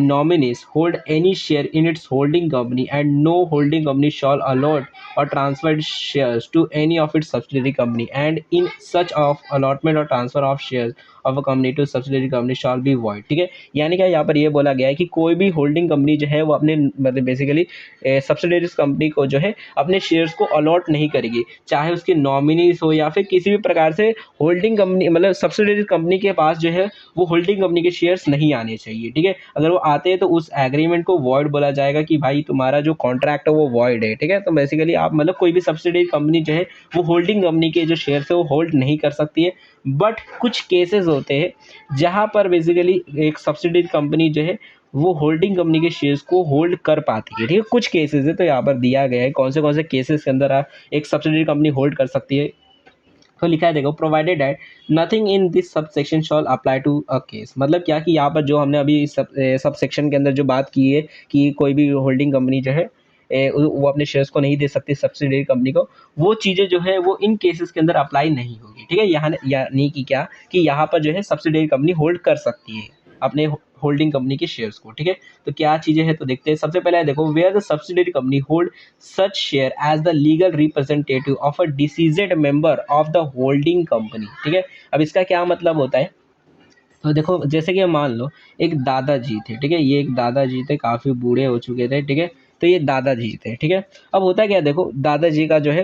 A: nominees hold any share in its holding company and no holding company shall allot or transfer its shares to any of its subsidiary company and in such of allotment or transfer of shares of a company to subsidiary company shall be void, ठीक है। यानी कि यहाँ पर ये बोला गया है कि कोई भी होल्डिंग कंपनी जो है वो अपने मतलब बेसिकली सब्सिडरीज कंपनी को जो है अपने शेयर्स को अलॉट नहीं करेगी, चाहे उसके नॉमिनीज हो या फिर किसी भी प्रकार से होल्डिंग कंपनी मतलब सब्सिडरी कंपनी के पास जो है वो होल्डिंग कंपनी के शेयर्स नहीं आने चाहिए, ठीक है। अगर वो आते हैं तो उस एग्रीमेंट को वॉइड बोला जाएगा कि भाई तुम्हारा जो कॉन्ट्रैक्ट है वो वॉइड है, ठीक है। तो बेसिकली आप मतलब कोई भी सब्सिडरी कंपनी जो है वो होल्डिंग कंपनी के जो शेयर्स है वो होल्ड नहीं कर सकती है। बट कुछ केसेस होते हैं जहाँ पर बेसिकली एक सब्सिडियरी कंपनी जो है वो होल्डिंग कंपनी के शेयर्स को होल्ड कर पाती है, ठीक है। कुछ केसेस है तो यहाँ पर दिया गया है कौन से केसेस के अंदर एक सब्सिडियरी कंपनी होल्ड कर सकती है। तो लिखा है देखो, provided that nothing in this sub section shall apply to a case. मतलब क्या कि यहाँ पर जो हमने अभी सब सेक्शन के अंदर जो बात की है कि कोई भी होल्डिंग कंपनी जो है वो अपने शेयर्स को नहीं दे सकती सब्सिडियरी कंपनी को, वो चीज़ें जो है वो इन केसेस के अंदर अप्लाई नहीं होगी, ठीक है। यहाँ यानी कि क्या कि यहाँ पर जो है सब्सिडियरी कंपनी होल्ड कर सकती है अपने होल्डिंग कंपनी के शेयर्स को, ठीक है। तो क्या चीज़ें हैं तो देखते हैं। सबसे पहले देखो, where the subsidiary company hold such share as the legal representative of a deceased member of the holding company, ठीक है। अब इसका क्या मतलब होता है, तो देखो जैसे कि मान लो एक दादाजी थे, ठीक है। ये एक दादाजी थे, काफ़ी बूढ़े हो चुके थे, ठीक है। तो ये दादाजी थे, ठीक है। अब होता क्या है, देखो दादाजी का जो है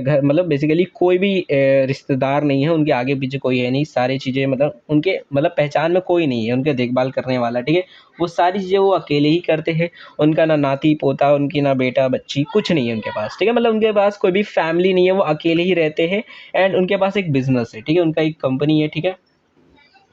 A: घर मतलब बेसिकली कोई भी रिश्तेदार नहीं है, उनके आगे पीछे कोई है नहीं, सारी चीज़ें मतलब उनके मतलब पहचान में कोई नहीं है उनके देखभाल करने वाला, ठीक है। वो सारी चीज़ें वो अकेले ही करते हैं। उनका ना नाती पोता, उनकी ना बेटा बच्ची, कुछ नहीं है उनके पास, ठीक है। मतलब उनके पास कोई भी फैमिली नहीं है, वो अकेले ही रहते हैं। एंड उनके पास एक बिजनेस है, ठीक है। उनका एक कंपनी है, ठीक है।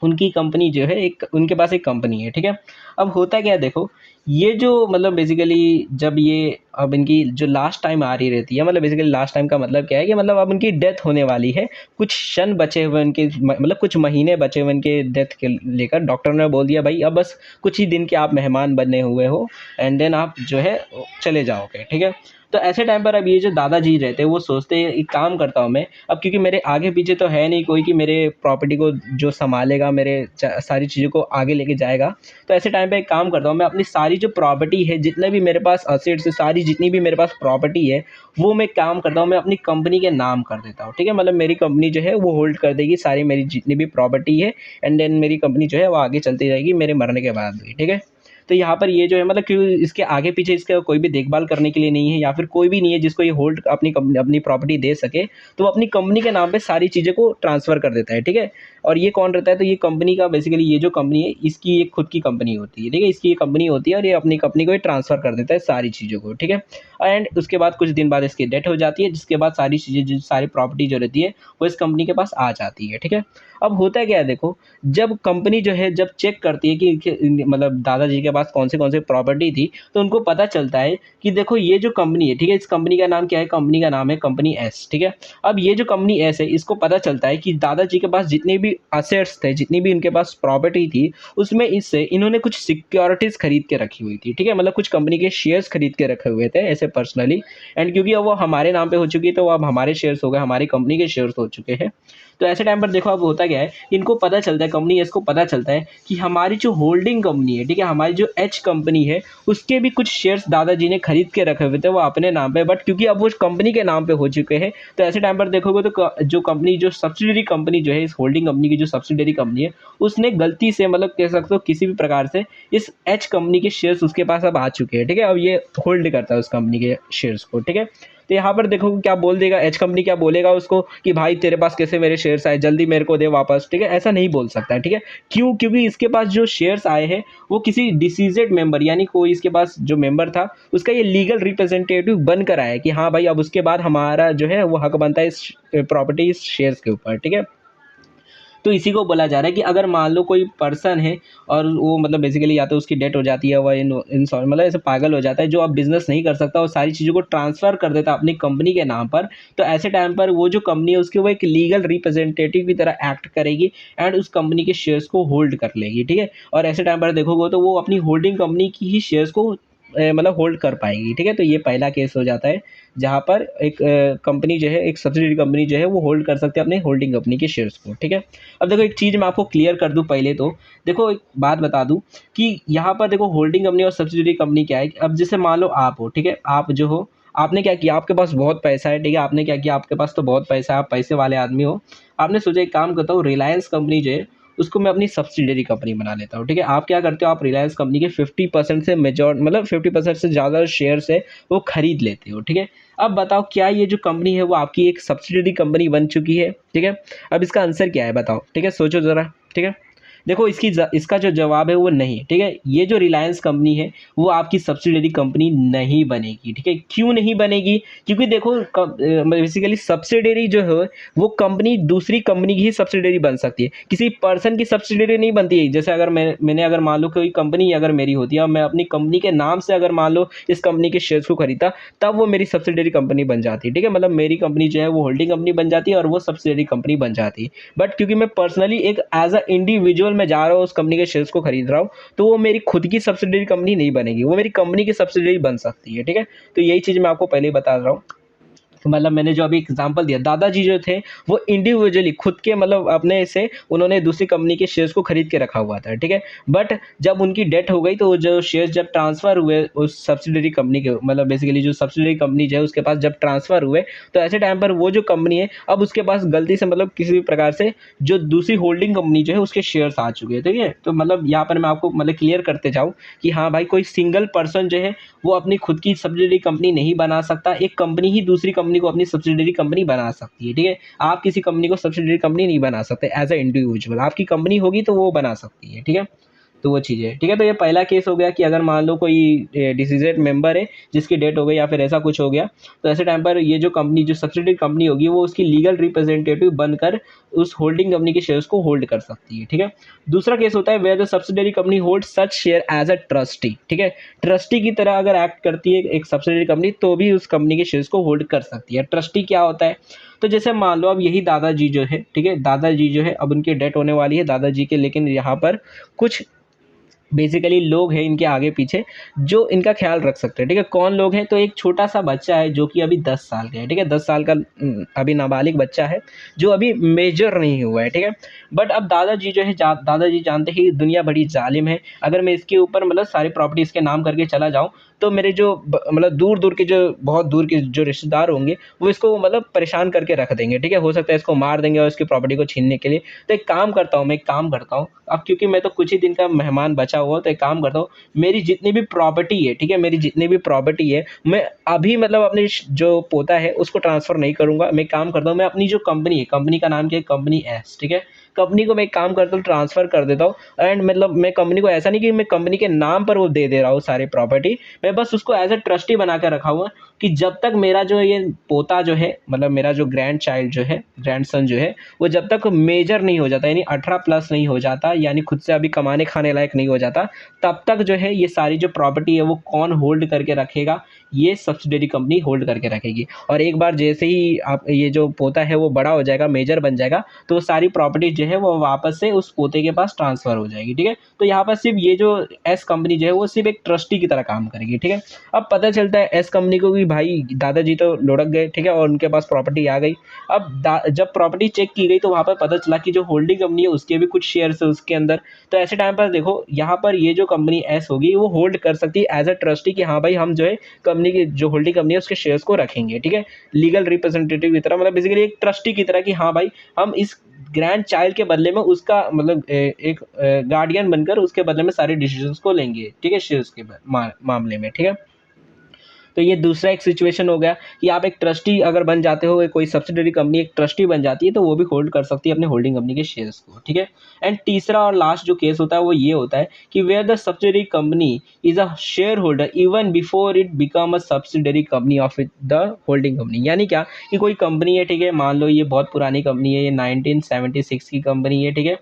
A: उनकी कंपनी जो है एक उनके पास एक कंपनी है, ठीक है। अब होता क्या है, देखो ये जो मतलब बेसिकली जब ये अब इनकी जो लास्ट टाइम आ रही रहती है, मतलब बेसिकली लास्ट टाइम का मतलब क्या है कि मतलब अब उनकी डेथ होने वाली है, कुछ क्षण बचे हुए उनके मतलब कुछ महीने बचे हुए उनके डेथ के लेकर डॉक्टर ने बोल दिया भाई अब बस कुछ ही दिन के आप मेहमान बने हुए हो एंड देन आप जो है चले जाओगे, ठीक है। तो ऐसे टाइम पर अब ये जो दादाजी रहते हैं वो सोचते हैं एक काम करता हूँ मैं, अब क्योंकि मेरे आगे पीछे तो है नहीं कोई कि मेरे प्रॉपर्टी को जो संभालेगा, मेरे सारी चीज़ों को आगे लेके जाएगा। तो ऐसे टाइम पे एक काम करता हूँ मैं, अपनी सारी जो प्रॉपर्टी है, जितने भी मेरे पास असेट्स है, सारी जितनी भी मेरे पास प्रॉपर्टी है, वो मैं काम करता हूँ मैं अपनी कंपनी के नाम कर देता हूँ, ठीक है। मतलब मेरी कंपनी जो है वो होल्ड कर देगी सारी मेरी जितनी भी प्रॉपर्टी है एंड देन मेरी कंपनी जो है वो आगे चलती रहेगी मेरे मरने के बाद भी, ठीक है। तो यहाँ पर ये जो है मतलब क्यों इसके आगे पीछे इसका कोई भी देखभाल करने के लिए नहीं है या फिर कोई भी नहीं है जिसको ये होल्ड अपनी प्रॉपर्टी दे सके, तो वो अपनी कंपनी के नाम पे सारी चीज़ें को ट्रांसफ़र कर देता है, ठीक है। और ये कौन रहता है, तो ये कंपनी का बेसिकली ये जो कंपनी है इसकी एक खुद की कंपनी होती है, ठीक है। इसकी ये कंपनी होती है और ये अपनी कंपनी को ट्रांसफ़र कर देता है सारी चीज़ों को, ठीक है। एंड उसके बाद कुछ दिन बाद इसकी डेथ हो जाती है, जिसके बाद सारी चीज़ें जो सारी प्रॉपर्टी जो रहती है वो इस कंपनी के पास आ जाती है, ठीक है। अब होता क्या है, देखो जब कंपनी जो है जब चेक करती है कि मतलब दादाजी के पास कौन से प्रॉपर्टी थी, तो उनको पता चलता है कि देखो ये जो कंपनी है, ठीक है, इस कंपनी का नाम क्या है, कंपनी का नाम है कंपनी एस, ठीक है। अब ये जो कंपनी एस है इसको पता चलता है कि दादाजी के पास जितने भी असेट्स थे, जितनी भी इनके पास प्रॉपर्टी थी, उसमें इससे इन्होंने कुछ सिक्योरिटीज़ खरीद के रखी हुई थी, ठीक है। मतलब कुछ कंपनी के शेयर्स खरीद के रखे हुए थे ऐसे पर्सनली, एंड क्योंकि अब वो हमारे नाम पे हो चुकी है तो वो अब हमारे शेयर्स हो गए, हमारी कंपनी के शेयर्स हो चुके हैं। तो ऐसे टाइम पर देखो अब होता क्या है, इनको पता चलता है, कंपनी एस को पता चलता है कि हमारी जो होल्डिंग कंपनी है, ठीक है, हमारी जो एच कंपनी है, उसके भी कुछ शेयर्स दादाजी ने खरीद के रखे हुए थे वो अपने नाम पे, बट क्योंकि अब वो कंपनी के नाम पे हो चुके हैं, तो ऐसे टाइम पर देखोगे तो जो कंपनी जो सब्सिडरी कंपनी जो है, इस होल्डिंग कंपनी की जो सब्सिडरी कंपनी है, उसने गलती से मतलब कह सकते हो किसी भी प्रकार से इस एच कंपनी के शेयर्स उसके पास अब आ चुके हैं, ठीक है। अब ये होल्ड करता है उस कंपनी के शेयर्स को, ठीक है। तो यहाँ पर देखो क्या बोल देगा एच कंपनी, क्या बोलेगा उसको कि भाई तेरे पास कैसे मेरे शेयर्स आए, जल्दी मेरे को दे वापस, ठीक है। ऐसा नहीं बोल सकता है, ठीक है। क्यों, क्योंकि इसके पास जो शेयर्स आए हैं वो किसी डिसीजेड मेंबर यानी कोई इसके पास जो मेंबर था उसका ये लीगल रिप्रेजेंटेटिव बनकर आया है कि हाँ भाई अब उसके बाद हमारा जो है वो हक बनता है इस प्रॉपर्टी इस शेयर्स के ऊपर, ठीक है। तो इसी को बोला जा रहा है कि अगर मान लो कोई पर्सन है और वो मतलब बेसिकली या तो उसकी डेथ हो जाती है, वह मतलब ऐसे पागल हो जाता है, जो अब बिजनेस नहीं कर सकता, वो सारी चीज़ों को ट्रांसफ़र कर देता है अपनी कंपनी के नाम पर, तो ऐसे टाइम पर वो जो कंपनी है उसकी वो एक लीगल रिप्रेजेंटेटिव की तरह एक्ट करेगी एंड उस कंपनी के शेयर्स को होल्ड कर लेगी, ठीक है। और ऐसे टाइम पर देखोगे तो वो अपनी होल्डिंग कंपनी की ही शेयर्स को मतलब होल्ड कर पाएगी, ठीक है। तो ये पहला केस हो जाता है जहाँ पर एक कंपनी जो है, एक सब्सिडरी कंपनी जो है वो होल्ड कर सकते हैं अपने होल्डिंग कंपनी के शेयर्स को, ठीक है। अब देखो एक चीज़ मैं आपको क्लियर कर दूं पहले, तो देखो एक बात बता दूं कि यहाँ पर देखो होल्डिंग कंपनी और सब्सिडरी कंपनी क्या है। अब जैसे मान लो आप हो, ठीक है, आप जो हो, आपने क्या किया, आपके पास बहुत पैसा है, ठीक है, आपने क्या किया, आपके पास तो बहुत पैसा है, आप पैसे वाले आदमी हो, आपने सोचा एक काम करता हूँ, रिलायंस कंपनी जो है उसको मैं अपनी सब्सिडरी कंपनी बना लेता हूँ, ठीक है। आप क्या करते हो, आप रिलायंस कंपनी के 50% से मेजॉर मतलब 50% से ज़्यादा शेयर्स है वो खरीद लेते हो, ठीक है। अब बताओ क्या ये जो कंपनी है वो आपकी एक सब्सिडरी कंपनी बन चुकी है, ठीक है। अब इसका आंसर क्या है बताओ, ठीक है, सोचो ज़रा, ठीक है। देखो इसका जो जवाब है वो नहीं, ठीक है। ये जो रिलायंस कंपनी है वो आपकी सब्सिडरी कंपनी नहीं बनेगी, ठीक है। क्यों नहीं बनेगी? क्योंकि देखो बेसिकली सब्सिडरी जो है वो कंपनी दूसरी कंपनी की ही सब्सिडरी बन सकती है, किसी पर्सन की सब्सिडरी नहीं बनती है। जैसे अगर मैंने अगर मान लो कोई कंपनी अगर मेरी होती है और मैं अपनी कंपनी के नाम से अगर मान लो इस कंपनी के शेयर्स को खरीदता, तब वो मेरी सब्सिडरी कंपनी बन जाती है, ठीक है। मतलब मेरी कंपनी जो है वो होल्डिंग कंपनी बन जाती है और वो सब्सिडरी कंपनी बन जाती है। बट क्योंकि मैं पर्सनली एक एज अ इंडिविजुअल मैं जा रहा हूँ उस कंपनी के शेयर्स को खरीद रहा हूँ, तो वो मेरी खुद की सब्सिडरी कंपनी नहीं बनेगी, वो मेरी कंपनी की सब्सिडरी बन सकती है, ठीक है। तो यही चीज़ मैं आपको पहले ही बता रहा हूँ। मतलब मैंने जो अभी एग्जांपल दिया, दादाजी जो थे वो इंडिविजुअली खुद के मतलब अपने से उन्होंने दूसरी कंपनी के शेयर्स को खरीद के रखा हुआ था, ठीक है। बट जब उनकी डेथ हो गई तो वो जो शेयर्स जब ट्रांसफर हुए उस सब्सिडरी कंपनी के, मतलब बेसिकली जो सब्सिडरी कंपनी जो है उसके पास जब ट्रांसफर हुए, तो ऐसे टाइम पर वो जो कंपनी है अब उसके पास गलती से मतलब किसी भी प्रकार से जो दूसरी होल्डिंग कंपनी जो है उसके शेयर्स आ चुके हैं, ठीक है। तो मतलब यहाँ पर मैं आपको मतलब क्लियर करते जाऊँ कि हाँ भाई, कोई सिंगल पर्सन जो है वो अपनी खुद की सब्सिडरी कंपनी नहीं बना सकता, एक कंपनी ही दूसरी कंपनी को अपनी सब्सिडरी कंपनी बना सकती है, ठीक है। आप किसी कंपनी को सब्सिडरी कंपनी नहीं बना सकते एज अ इंडिविजुअल, आपकी कंपनी होगी तो वो बना सकती है, ठीक है। तो वो चीज़ है, ठीक है। तो ये पहला केस हो गया कि अगर मान लो कोई डिसीजेड मेंबर है जिसकी डेथ हो गई या फिर ऐसा कुछ हो गया, तो ऐसे टाइम पर ये जो कंपनी जो सब्सिडरी कंपनी होगी वो उसकी लीगल रिप्रेजेंटेटिव बनकर उस होल्डिंग कंपनी के शेयर्स को होल्ड कर सकती है, ठीक है। दूसरा केस होता है where the subsidiary company hold such share as a trustee, ठीक है। ट्रस्टी की तरह अगर एक्ट करती है एक सब्सिडरी कंपनी तो भी उस कंपनी के शेयर्स को होल्ड कर सकती है। ट्रस्टी क्या होता है? तो जैसे मान लो अब यही दादाजी जो है, ठीक है, दादाजी जो है अब उनकी डेथ होने वाली है दादाजी के, लेकिन यहाँ पर कुछ बेसिकली लोग हैं इनके आगे पीछे जो इनका ख्याल रख सकते हैं, ठीक है। कौन लोग हैं? तो एक छोटा सा बच्चा है जो कि अभी 10 साल का है, ठीक है। 10 साल का अभी नाबालिग बच्चा है जो अभी मेजर नहीं हुआ है, ठीक है। बट अब दादाजी जो है दादाजी जानते ही दुनिया बड़ी जालिम है, अगर मैं इसके ऊपर मतलब सारी प्रॉपर्टी इसके नाम करके चला जाऊँ तो मेरे जो मतलब दूर दूर के जो बहुत दूर के जो रिश्तेदार होंगे वो इसको मतलब परेशान करके रख देंगे, ठीक है। हो सकता है इसको मार देंगे और इसकी प्रॉपर्टी को छीनने के लिए। तो एक काम करता हूँ अब क्योंकि मैं तो कुछ ही दिन का मेहमान बचा हुआ, तो एक काम करता हूँ, मेरी जितनी भी प्रॉपर्टी है, ठीक है, मेरी जितनी भी प्रॉपर्टी है मैं अभी मतलब अपने जो पोता है उसको ट्रांसफ़र नहीं करूँगा। मैं एक काम करता हूँ, मैं अपनी जो कंपनी है, कंपनी का नाम क्या है? कंपनी एस, ठीक है। कंपनी को मैं एक काम करता हूँ, ट्रांसफ़र कर देता हूँ। एंड मतलब मैं कंपनी को ऐसा नहीं कि मैं कंपनी के नाम पर वो दे रहा हूँ सारी प्रॉपर्टी, मैं बस उसको एज अ ट्रस्टी बना कर रखा हुआ कि जब तक मेरा जो ये पोता जो है, मतलब मेरा जो ग्रैंड चाइल्ड जो है, ग्रैंडसन जो है, वो जब तक मेजर नहीं हो जाता, यानी 18 प्लस नहीं हो जाता, यानी खुद से अभी कमाने खाने लायक नहीं हो जाता, तब तक जो है ये सारी जो प्रॉपर्टी है वो कौन होल्ड करके रखेगा? ये सब्सिडरी कंपनी होल्ड करके रखेगी। और एक बार जैसे ही आप ये जो पोता है वो बड़ा हो जाएगा, मेजर बन जाएगा, तो वो सारी प्रॉपर्टी जो है वो वापस से उस पोते के पास ट्रांसफ़र हो जाएगी, ठीक है। तो यहाँ पर सिर्फ ये जो एस कंपनी जो है वो सिर्फ एक ट्रस्टी की तरह काम करेगी, ठीक है। अब पता चलता है एस कंपनी को कि भाई दादाजी तो लुढ़क गए, ठीक है, और उनके पास प्रॉपर्टी आ गई। अब जब प्रॉपर्टी चेक की गई तो वहाँ पर पता चला कि जो होल्डिंग कंपनी है उसके भी कुछ शेयर्स है उसके अंदर। तो ऐसे टाइम पर देखो यहाँ पर ये जो कंपनी एस होगी वो होल्ड कर सकती है एज अ ट्रस्टी कि हाँ भाई हम जो है कंपनी की जो होल्डिंग कंपनी है उसके शेयर्स को रखेंगे, ठीक है। लीगल रिप्रेजेंटेटिव की तरह, मतलब बेसिकली एक ट्रस्टी की तरह कि हाँ भाई हम इस ग्रैंड चाइल्ड के बदले में उसका मतलब एक गार्डियन बनकर उसके बदले में सारे डिसीजंस को लेंगे, ठीक है, शेयर्स के मामले में, ठीक है। तो ये दूसरा एक सिचुएशन हो गया कि आप एक ट्रस्टी अगर बन जाते हो, कोई सब्सिडरी कंपनी एक ट्रस्टी बन जाती है तो वो भी होल्ड कर सकती है अपने होल्डिंग कंपनी के शेयर्स को, ठीक है। एंड तीसरा और लास्ट जो केस होता है वो ये होता है कि where the subsidiary company is a shareholder even before it become a subsidiary company of the holding company. यानी क्या कि कोई कंपनी है, ठीक है, मान लो ये बहुत पुरानी कंपनी है, ये 1976 की कंपनी है, ठीक है।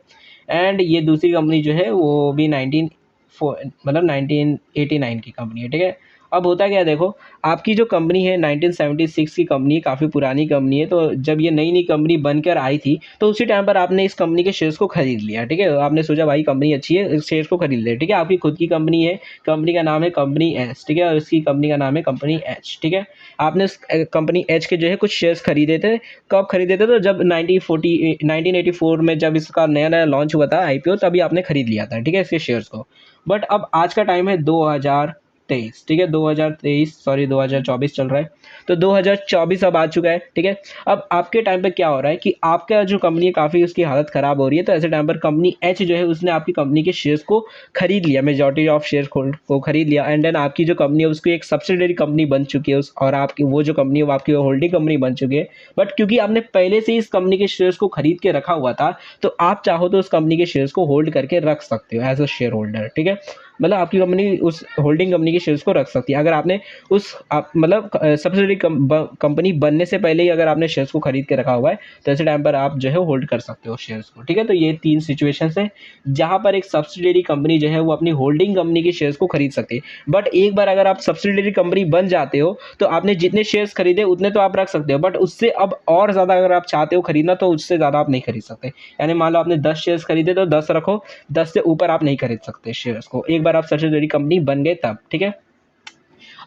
A: एंड ये दूसरी कंपनी जो है वो भी 1989 की कंपनी है, ठीक है। अब होता क्या है, देखो आपकी जो कंपनी है 1976 की कंपनी, काफ़ी पुरानी कंपनी है, तो जब ये नई नई कंपनी बनकर आई थी तो उसी टाइम पर आपने इस कंपनी के शेयर्स को खरीद लिया, ठीक है। आपने सोचा भाई कंपनी अच्छी है, इस शेयर्स को खरीद ले, ठीक है। आपकी खुद की कंपनी है, कंपनी का नाम है कंपनी एच, ठीक है, और इसकी कंपनी का नाम है कंपनी एच, ठीक है। आपने उस कंपनी एच के जो है कुछ शेयर्स खरीदे थे। कब खरीदे थे? तो जब 1984 में जब इसका नया नया लॉन्च हुआ था IPO, तभी आपने खरीद लिया था, ठीक है, इसके शेयर्स को। बट अब आज का टाइम है 2000 2023, ठीक है, 2023 सॉरी 2024 चल रहा है, तो 2024 अब आ चुका है, ठीक है। अब आपके टाइम पे क्या हो रहा है कि आपका जो कंपनी है काफ़ी उसकी हालत ख़राब हो रही है, तो ऐसे टाइम पर कंपनी एच जो है उसने आपकी कंपनी के शेयर्स को खरीद लिया, मेजॉरिटी ऑफ शेयर को खरीद लिया, एंड देन आपकी जो कंपनी है उसकी एक सब्सिडरी कंपनी बन चुकी है उस, और आपकी वो जो कंपनी है वो आपकी होल्डिंग कंपनी बन चुकी है। बट क्योंकि आपने पहले से ही इस कंपनी के शेयर्स को खरीद के रखा हुआ था, तो आप चाहो तो उस कंपनी के शेयर्स को होल्ड करके रख सकते हो एज अ शेयर होल्डर, ठीक है। मतलब आपकी कंपनी उस होल्डिंग कंपनी के शेयर्स को रख सकती है अगर आपने उस मतलब सब्सिडरी कंपनी बनने से पहले ही अगर आपने शेयर्स को खरीद के रखा हुआ है, तो ऐसे टाइम पर आप जो है होल्ड कर सकते हो शेयर्स को, ठीक है। तो ये 3 सिचुएशंस है जहां पर एक सब्सिडरी कंपनी जो है वो अपनी होल्डिंग कंपनी के शेयर्स को खरीद सकती है। बट एक बार अगर आप सब्सिडरी कंपनी बन जाते हो, तो आपने जितने शेयर्स खरीदे उतने तो आप रख सकते हो, बट उससे अब और ज़्यादा अगर आप चाहते हो खरीदना, तो उससे ज़्यादा आप नहीं खरीद सकते। यानी मान लो आपने 10 शेयर्स खरीदे तो 10 रखो, 10 से ऊपर आप नहीं खरीद सकते शेयर्स को, एक बार आप सब्सिडरी कंपनी बन गए तब, ठीक है।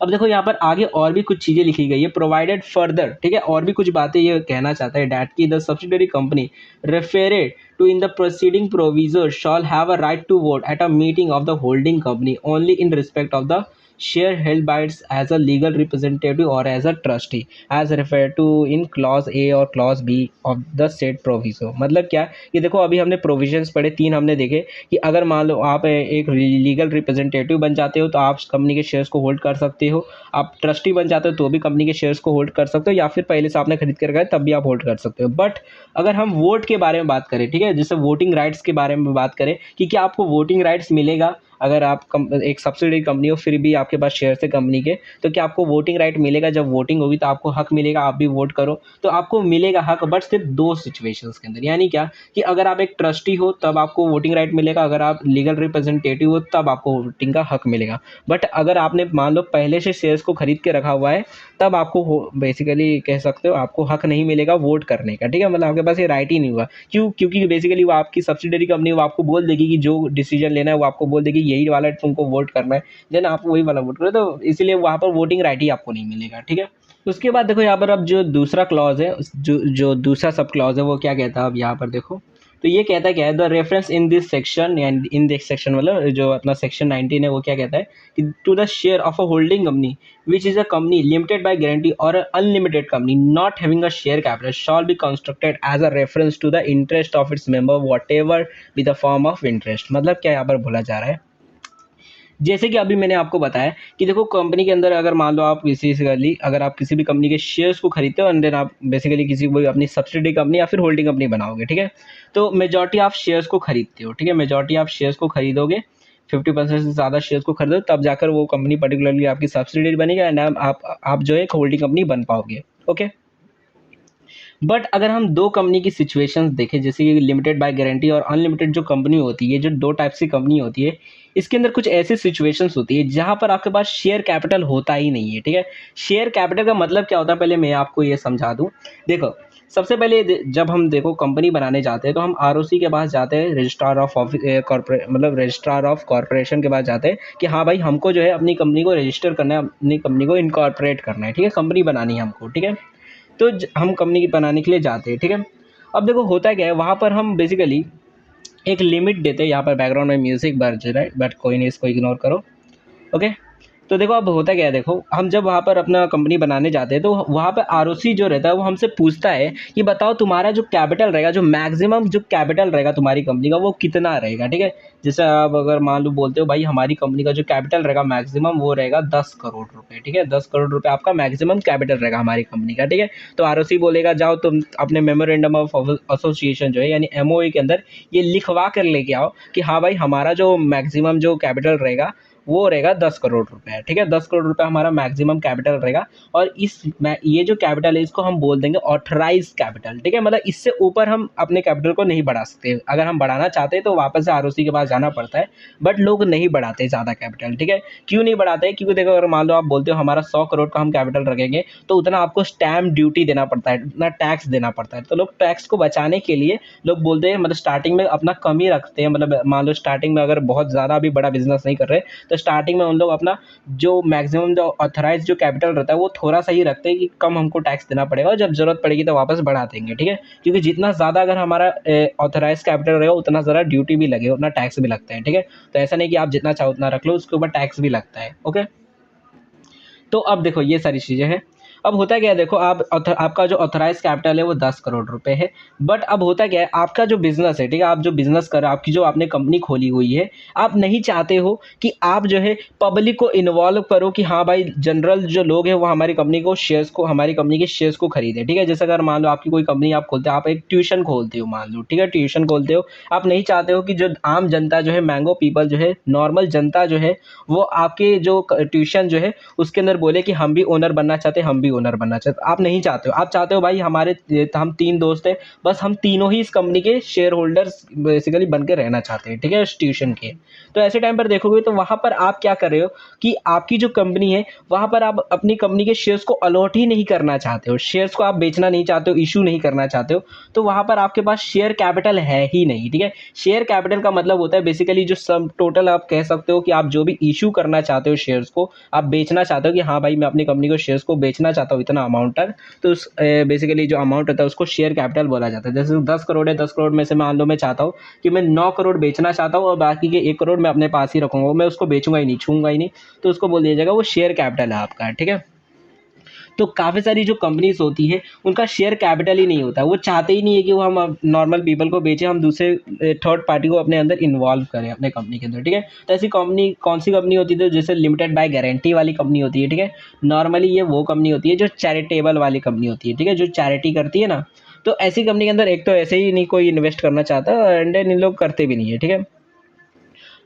A: अब देखो यहाँ पर आगे और भी कुछ चीज़ें लिखी गई है, प्रोवाइडेड फर्दर, ठीक है, और भी कुछ बातें ये कहना चाहता है डैट की the subsidiary company referred to in the preceding proviso shall have a right to vote at a meeting of the holding company only in respect of the share held by its as a legal representative or as a trustee as referred to in clause A और clause B of the said proviso। मतलब क्या कि देखो अभी हमने provisions पढ़े, 3 हमने देखे कि अगर मान लो आप एक लीगल रिप्रेजेंटेटिव बन जाते हो तो आप कंपनी के शेयर्स को होल्ड कर सकते हो, आप ट्रस्टी बन जाते हो तो भी कंपनी के शेयर्स को होल्ड कर सकते हो, या फिर पहले से आपने खरीद कर गए तब भी आप होल्ड कर सकते हो। बट अगर हम वोट के बारे में बात करें, ठीक है, जैसे वोटिंग राइट्स के बारे में बात करें कि क्या आपको वोटिंग राइट्स मिलेगा अगर आप एक सब्सिडरी कंपनी हो फिर भी आपके पास शेयर्स है कंपनी के, तो क्या आपको वोटिंग राइट मिलेगा? जब वोटिंग होगी तो आपको हक मिलेगा, आप भी वोट करो तो आपको मिलेगा हक, बट सिर्फ 2 सिचुएशंस के अंदर। यानी क्या कि अगर आप एक ट्रस्टी हो तब आपको वोटिंग राइट मिलेगा, अगर आप लीगल रिप्रेजेंटेटिव हो तब आपको वोटिंग का हक मिलेगा। बट अगर आपने मान लो पहले से शेयर्स को खरीद के रखा हुआ है, तब आपको बेसिकली कह सकते हो आपको हक नहीं मिलेगा वोट करने का, ठीक है, मतलब आपके पास ये राइट ही नहीं हुआ। क्यों? क्योंकि बेसिकली वो आपकी सब्सिडरी कंपनी वो आपको बोल देगी कि जो डिसीजन लेना है वो आपको बोल देगी यही वाला तुमको वोट करना है, देन आप वही वाला वोट करो, तो इसीलिए वहाँ पर वोटिंग राइट ही आपको नहीं मिलेगा, ठीक है। उसके बाद देखो यहाँ पर अब जो दूसरा क्लॉज है, जो दूसरा सब क्लॉज है वो क्या कहता है, अब यहाँ पर देखो तो ये कहता है क्या है, the reference in this section and in this section मतलब जो अपना सेक्शन 19 है वो क्या कहता है कि to the share of a holding company which is a company limited by guarantee or an unlimited company not having a share capital shall be constructed as a reference to the interest of its member whatever be the form of interest। मतलब क्या यहाँ पर बोला जा रहा है, जैसे कि अभी मैंने आपको बताया कि देखो कंपनी के अंदर अगर मान लो आप बेसिकली अगर आप किसी भी कंपनी के शेयर्स को खरीदते हो एंड देन आप बेसिकली किसी को अपनी सब्सिडी कंपनी या फिर होल्डिंग कंपनी बनाओगे, ठीक है, तो मेजॉरिटी आप शेयर्स को खरीदते हो, ठीक है, मेजॉरिटी आप शेयर्स को खरीदोगे, 50% से ज़्यादा शेयर्स को खरीदो तब जाकर वो कंपनी पर्टिकुलरली आपकी सब्सिडी बनेगा एंड आप जो है एक होल्डिंग कंपनी बन पाओगे, ओके। बट अगर हम 2 कंपनी की सिचुएशंस देखें, जैसे कि लिमिटेड बाय गारंटी और अनलिमिटेड जो कंपनी होती है, जो 2 टाइप्स की कंपनी होती है, इसके अंदर कुछ ऐसी सिचुएशंस होती है जहां पर आपके पास शेयर कैपिटल होता ही नहीं है, ठीक है। शेयर कैपिटल का मतलब क्या होता है पहले मैं आपको ये समझा दूं। देखो सबसे पहले जब हम देखो कंपनी बनाने जाते हैं तो हम आरओसी के पास जाते हैं, रजिस्ट्रार ऑफ ऑफिस मतलब रजिस्ट्रार ऑफ कॉर्पोरेशन के पास जाते हैं कि हाँ भाई हमको जो है अपनी कंपनी को रजिस्टर करना है, अपनी कंपनी को इनकॉर्पोरेट करना है, ठीक है, कंपनी बनानी है हमको, ठीक है। तो हम कंपनी बनाने के लिए जाते हैं, ठीक है। अब देखो होता क्या है वहाँ पर हम बेसिकली एक लिमिट देते हैं, यहाँ पर बैकग्राउंड में म्यूजिक बज रहा है बट कोई नहीं, इसको इग्नोर करो, ओके। तो देखो अब होता क्या है, देखो हम जब वहाँ पर अपना कंपनी बनाने जाते हैं तो वहाँ पर आरओसी जो रहता है वो हमसे पूछता है कि बताओ तुम्हारा जो कैपिटल रहेगा, जो मैक्सिमम जो कैपिटल रहेगा तुम्हारी कंपनी का वो कितना रहेगा, ठीक है। जैसे आप अगर मान लो बोलते हो भाई हमारी कंपनी का जो कैपिटल रहेगा मैक्सिमम वो रहेगा 10 करोड़ रुपए, ठीक है, 10 करोड़ रुपए आपका मैक्सिमम कैपिटल रहेगा हमारी कंपनी का, ठीक है। तो आरओसी बोलेगा जाओ तुम अपने मेमोरेंडम ऑफ एसोसिएशन जो है यानी एमओए के अंदर ये लिखवा कर लेके आओ कि हाँ भाई हमारा जो मैक्सिमम जो कैपिटल रहेगा वो रहेगा 10 करोड़ रुपए, ठीक है, 10 करोड़ रुपए हमारा मैक्सिमम कैपिटल रहेगा। और ये जो कैपिटल है इसको हम बोल देंगे ऑथराइज कैपिटल, ठीक है, मतलब इससे ऊपर हम अपने कैपिटल को नहीं बढ़ा सकते, अगर हम बढ़ाना चाहते हैं तो वापस से आरओसी के पास जाना पड़ता है, बट लोग नहीं बढ़ाते ज़्यादा कैपिटल, ठीक है। क्यों नहीं बढ़ाते? क्योंकि देखो अगर मान लो आप बोलते हो हमारा 100 करोड़ का हम कैपिटल रखेंगे तो उतना आपको स्टैम्प ड्यूटी देना पड़ता है, उतना टैक्स देना पड़ता है, तो लोग टैक्स को बचाने के लिए लोग बोलते हैं मतलब स्टार्टिंग में अपना कम ही रखते हैं, मतलब मान लो स्टार्टिंग में अगर बहुत ज़्यादा भी बड़ा बिजनेस नहीं कर रहे तो स्टार्टिंग में उन लोग अपना जो मैक्सिमम जो ऑथराइज जो कैपिटल रहता है वो थोड़ा सा ही रखते हैं कि कम हमको टैक्स देना पड़ेगा और जब जरूरत पड़ेगी तो वापस बढ़ा देंगे, ठीक है। क्योंकि जितना ज़्यादा अगर हमारा ऑथराइज कैपिटल रहेगा उतना ज़्यादा ड्यूटी भी लगेगा, उतना टैक्स भी लगता है, ठीक है। तो ऐसा नहीं कि आप जितना चाहो उतना रख लो, उसके ऊपर टैक्स भी लगता है, ओके। तो अब देखो ये सारी चीज़ें हैं। अब होता क्या है, देखो आपका जो ऑथराइज़ कैपिटल है वो 10 करोड़ रुपए है। बट अब होता क्या है, आपका जो बिज़नेस है, ठीक है? आप जो बिज़नेस कर रहे हो, आपकी जो आपने कंपनी खोली हुई है, आप नहीं चाहते हो कि आप जो है पब्लिक को इन्वॉल्व करो कि हाँ भाई, जनरल जो लोग हैं वो हमारी कंपनी के शेयर्स को खरीदें, ठीक है? जैसे अगर मान लो आपकी कोई कंपनी आप खोलते हो, आप एक ट्यूशन खोलते हो मान लो, ठीक है? ट्यूशन खोलते हो, आप नहीं चाहते हो कि जो आम जनता जो है, मैंगो पीपल जो है, नॉर्मल जनता जो है, वो आपके जो ट्यूशन जो है उसके अंदर बोले कि हम भी ओनर बनना चाहते हैं, हम भी ओनर बनना चाहते हैं। आप नहीं चाहते हो, आप चाहते हो भाई हम 3 दोस्त हैं, बस हम तीनों ही इस कंपनी के शेयर होल्डर्स बेसिकली बन के रहना चाहते हैं, ठीक है? इस ट्यूशन के। तो ऐसे टाइम पर देखोगे तो वहाँ पर आप क्या कर रहे हो कि आपकी जो कंपनी है, वहाँ पर आप अपनी कंपनी के शेयर्स को अलॉट ही नहीं करना चाहते हो, शेयर्स को आप बेचना नहीं चाहते हो, इश्यू नहीं करना चाहते हो, तो वहाँ पर आपके पास शेयर कैपिटल है ही नहीं, ठीक है? शेयर कैपिटल का मतलब होता है बेसिकली जो सम टोटल आप कह सकते हो कि आप जो भी इश्यू करना चाहते हो शेयर्स को, आप बेचना चाहते हो कि हाँ भाई मैं अपनी कंपनी को शेयर्स को बेचना चाहता हूँ इतना अमाउंट तक, तो उस बेसिकली जो अमाउंट होता है उसको शेयर कैपिटल बोला जाता है। जैसे 10 करोड़ है, 10 करोड़ में से मान लो मैं चाहता हूँ कि मैं 9 करोड़ बेचना चाहता हूँ और बाकी के 1 करोड़ मैं अपने पास ही रखूँगा, मैं उसको बेचूँगा ही नहीं, छूऊँगा ही नहीं, तो उसको बोल दिया जाएगा वो शेयर कैपिटल है आपका, ठीक है? तो काफ़ी सारी जो कंपनीज़ होती है, उनका शेयर कैपिटल ही नहीं होता, वो चाहते ही नहीं है कि वो हम नॉर्मल पीपल को बेचें, हम दूसरे थर्ड पार्टी को अपने अंदर इन्वॉल्व करें अपने कंपनी के अंदर, ठीक है? तो ऐसी कंपनी कौन सी कंपनी होती है? तो जैसे लिमिटेड बाय गारंटी वाली कंपनी होती है, ठीक है? नॉर्मली ये वो कंपनी होती है जो चैरिटेबल वाली कंपनी होती है, ठीक है? जो चैरिटी करती है ना, तो ऐसी कंपनी के अंदर एक तो ऐसे ही नहीं कोई इन्वेस्ट करना चाहता एंड इन लोग करते भी नहीं है, ठीक है?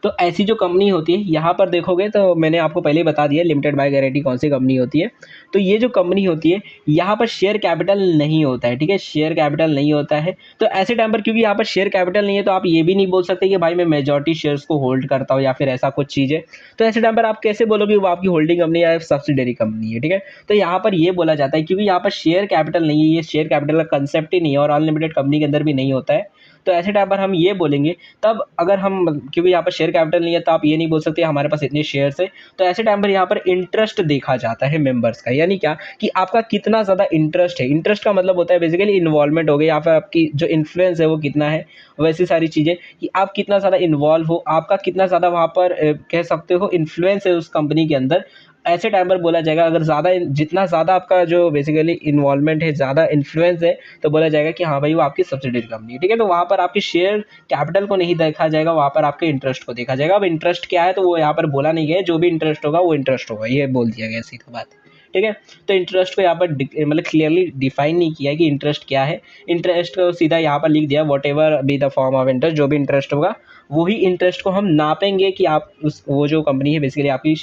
A: तो ऐसी जो कंपनी होती है, यहाँ पर देखोगे तो मैंने आपको पहले ही बता दिया लिमिटेड बाय गारंटी कौन सी कंपनी होती है। तो ये जो कंपनी होती है, यहाँ पर शेयर कैपिटल नहीं होता है, ठीक है? शेयर कैपिटल नहीं होता है। तो ऐसे टाइम पर क्योंकि यहाँ पर शेयर कैपिटल नहीं है, तो आप ये भी नहीं बोल सकते कि भाई मैं मेजॉरिटी शेयर्स को होल्ड करता हूँ या फिर ऐसा कुछ चीज़ है। तो ऐसे टाइम पर आप कैसे बोलोगे वो आपकी होल्डिंग कंपनी या सब्सिडरी कंपनी है, ठीक है? तो यहाँ पर ये बोला जाता है क्योंकि यहाँ पर शेयर कैपिटल नहीं है, ये शेयर कैपिटल का कंसेप्ट ही नहीं है और अनलिमिटेड कंपनी के अंदर भी नहीं होता है। तो ऐसे टाइम पर हम ये बोलेंगे, तब अगर हम क्योंकि यहाँ पर शेयर कैपिटल नहीं है, तो आप ये नहीं बोल सकते हमारे पास इतने शेयर्स है। तो ऐसे टाइम पर यहाँ पर इंटरेस्ट देखा जाता है मेंबर्स का, यानी क्या कि आपका कितना ज़्यादा इंटरेस्ट है। इंटरेस्ट का मतलब होता है बेसिकली इन्वॉल्वमेंट हो गई, या फिर आपकी जो इन्फ्लुएंस है वो कितना है, वैसी सारी चीज़ें कि आप कितना ज़्यादा इन्वॉल्व हो, आपका कितना ज़्यादा वहाँ पर कह सकते हो इन्फ्लुएंस है उस कंपनी के अंदर। ऐसे टाइम पर बोला जाएगा, अगर जितना ज़्यादा आपका जो बेसिकली इन्वॉल्वमेंट है, ज़्यादा इन्फ्लुएंस है, तो बोला जाएगा कि हाँ भाई वो आपकी सब्सिडरी कंपनी है, ठीक है? तो वहाँ पर आपके शेयर कैपिटल को नहीं देखा जाएगा, वहाँ पर आपके इंटरेस्ट को देखा जाएगा। अब इंटरेस्ट क्या है तो वो यहाँ पर बोला नहीं गया है, जो भी इंटरेस्ट होगा वो इंटरेस्ट होगा, ये बोल दिया गया सीधा बात, ठीक है? तो इंटरेस्ट को यहाँ पर मतलब क्लियरली डिफाइन नहीं किया है कि इंटरेस्ट क्या है। इंटरेस्ट को सीधा यहाँ पर लिख दिया, what ever be the form of interest, जो भी इंटरेस्ट होगा वही इंटरेस्ट को हम नापेंगे कि आप उस वो जो कंपनी है बेसिकली आपकी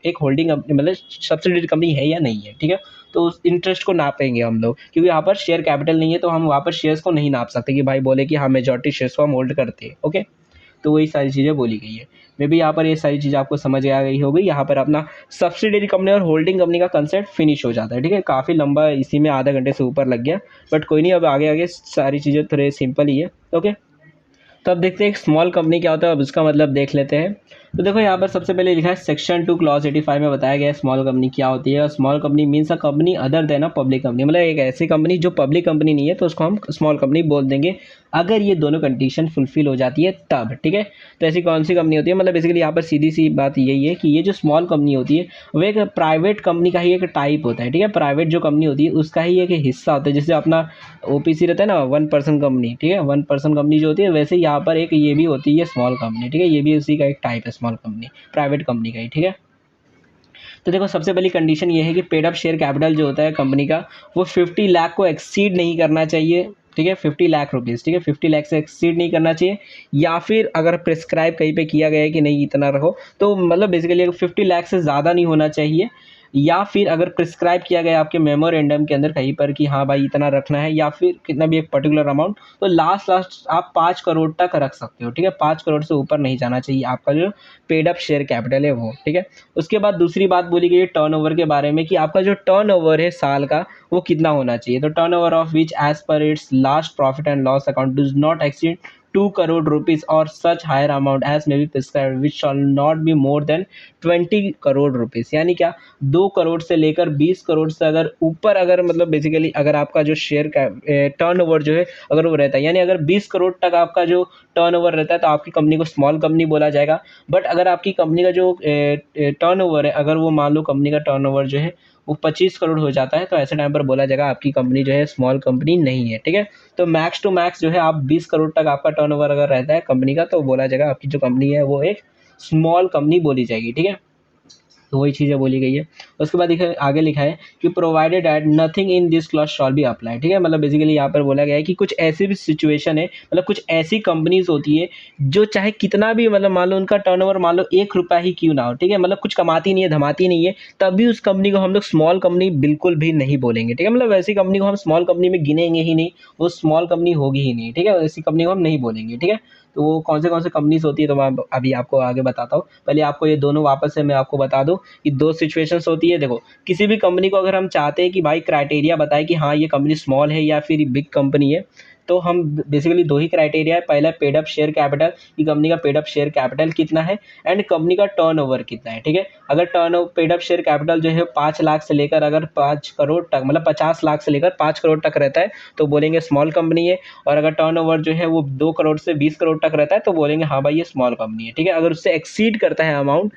A: एक होल्डिंग कंपनी मतलब सब्सिडरी कंपनी है या नहीं है, ठीक है? तो उस इंटरेस्ट को नापेंगे हम लोग, क्योंकि यहाँ पर शेयर कैपिटल नहीं है, तो हम वहाँ पर शेयर्स को नहीं नाप सकते कि भाई बोले कि हाँ मेजॉरिटी शेयर्स को हम होल्ड करते हैं, ओके? तो वही सारी चीज़ें बोली गई है। मे बी यहाँ पर ये सारी चीज़ें आपको समझ आ गई होगी। यहाँ पर अपना सब्सिडरी कंपनी और होल्डिंग कंपनी का कंसेप्ट फिनिश हो जाता है, ठीक है? काफ़ी लंबा इसी में आधा घंटे से ऊपर लग गया, बट कोई नहीं, अब आगे आगे सारी चीज़ें थोड़े सिंपल ही है, ओके? तो अब देखते हैं एक स्मॉल कंपनी क्या होता है, अब इसका मतलब देख लेते हैं। तो देखो यहाँ पर सबसे पहले लिखा है सेक्शन 2 क्लॉज 85 में बताया गया है स्मॉल कंपनी क्या होती है। और small company means a company other than a public company, मतलब एक ऐसी कंपनी जो पब्लिक कंपनी नहीं है तो उसको हम स्मॉल कंपनी बोल देंगे, अगर ये दोनों कंडीशन फुलफिल हो जाती है तब, ठीक है? तो ऐसी कौन सी कंपनी होती है, मतलब बेसिकली यहाँ पर सीधी सी बात यही है कि ये जो स्मॉल कंपनी होती है वो एक प्राइवेट कंपनी का ही एक टाइप होता है, ठीक है? प्राइवेट जो कंपनी होती है उसका ही एक हिस्सा होता है, जैसे अपना ओपीसी रहता है ना, 1% कंपनी, ठीक है? 1% कंपनी जो होती है, वैसे यहाँ पर एक ये भी होती है स्मॉल कंपनी, ठीक है? ये भी उसी का एक टाइप है स्मॉल कंपनी, प्राइवेट कंपनी का ही, ठीक है? तो देखो सबसे पहली कंडीशन ये है कि पेड अप शेयर कैपिटल जो होता है कंपनी का, वो 50 लाख को एक्सीड नहीं करना चाहिए, ठीक है? 50 लाख रुपीज़, ठीक है? 50 लाख से एक्सीड नहीं करना चाहिए, या फिर अगर प्रिस्क्राइब कहीं पे किया गया है कि नहीं इतना रखो, तो मतलब बेसिकली 50 लाख से ज़्यादा नहीं होना चाहिए, या फिर अगर प्रिस्क्राइब किया गया आपके मेमोरेंडम के अंदर कहीं पर कि हाँ भाई इतना रखना है, या फिर कितना भी एक पर्टिकुलर अमाउंट, तो लास्ट आप 5 करोड़ तक रख सकते हो, ठीक है? 5 करोड़ से ऊपर नहीं जाना चाहिए आपका जो पेड अप शेयर कैपिटल है वो, ठीक है? उसके बाद दूसरी बात बोली गई है टर्नओवर के बारे में कि आपका जो टर्नओवर है साल का वो कितना होना चाहिए। तो turnover of which as per its last profit and loss account does not exceed 2 crore rupees or such higher amount as may be prescribed which shall not be more than 20 crore rupees. यानी क्या 2 करोड़ से लेकर 20 करोड़ से अगर ऊपर अगर मतलब बेसिकली अगर आपका जो शेयर का टर्नओवर जो है अगर वो रहता है, यानी अगर 20 करोड़ तक आपका जो टर्नओवर रहता है तो आपकी कंपनी को स्मॉल कंपनी बोला जाएगा। बट अगर आपकी कंपनी का जो टर्नओवर है, अगर वो मान लो कंपनी का टर्नओवर जो है वो 25 करोड़ हो जाता है, तो ऐसे टाइम पर बोला जाएगा आपकी कंपनी जो है स्मॉल कंपनी नहीं है। ठीक है, तो मैक्स टू मैक्स जो है आप 20 करोड़ तक आपका टर्नओवर अगर रहता है कंपनी का, तो बोला जाएगा आपकी जो कंपनी है वो एक स्मॉल कंपनी बोली जाएगी। ठीक है, तो वही चीज़ें बोली गई है। उसके बाद आगे लिखा है कि provided eight nothing in this clause shawl B apply. ठीक है, मतलब बेसिकली यहाँ पर बोला गया है कि कुछ ऐसी भी सिचुएशन है, मतलब कुछ ऐसी कंपनीज होती है जो चाहे कितना भी मतलब मान लो उनका टर्नओवर मान लो 1 रुपया ही क्यों ना हो, ठीक है, मतलब कुछ कमाती नहीं है धमाती नहीं है, तब भी उस कंपनी को हम लोग स्मॉल कंपनी बिल्कुल भी नहीं बोलेंगे। ठीक है, मतलब ऐसी कंपनी को हम स्मॉल कंपनी में गिनेंगे ही नहीं, वो स्मॉल कंपनी होगी ही नहीं। ठीक है, ऐसी कंपनी को हम नहीं बोलेंगे। ठीक है, तो वो कौन से कंपनीज होती है तो मैं अभी आपको आगे बताता हूँ। पहले आपको ये दोनों वापस से मैं आपको बता दूँ कि 2 सिचुएशंस होती है। देखो, किसी भी कंपनी को अगर हम चाहते हैं कि भाई क्राइटेरिया बताएं कि हाँ ये कंपनी स्मॉल है या फिर बिग कंपनी है, तो हम बेसिकली 2 ही क्राइटेरिया है। पहला पेड अप शेयर कैपिटल, कि कंपनी का पेड अप शेयर कैपिटल कितना है, एंड कंपनी का टर्नओवर कितना है। ठीक है, अगर पेड अप शेयर कैपिटल जो है 5 लाख से लेकर अगर 5 करोड़ तक, मतलब 50 लाख से लेकर 5 करोड़ तक रहता है तो बोलेंगे स्मॉल कंपनी है, और अगर टर्नओवर जो है वो 2 करोड़ से 20 करोड़ तक रहता है तो बोलेंगे हाँ भाई ये स्मॉल कंपनी है। ठीक है, अगर उससे एक्सीड करता है अमाउंट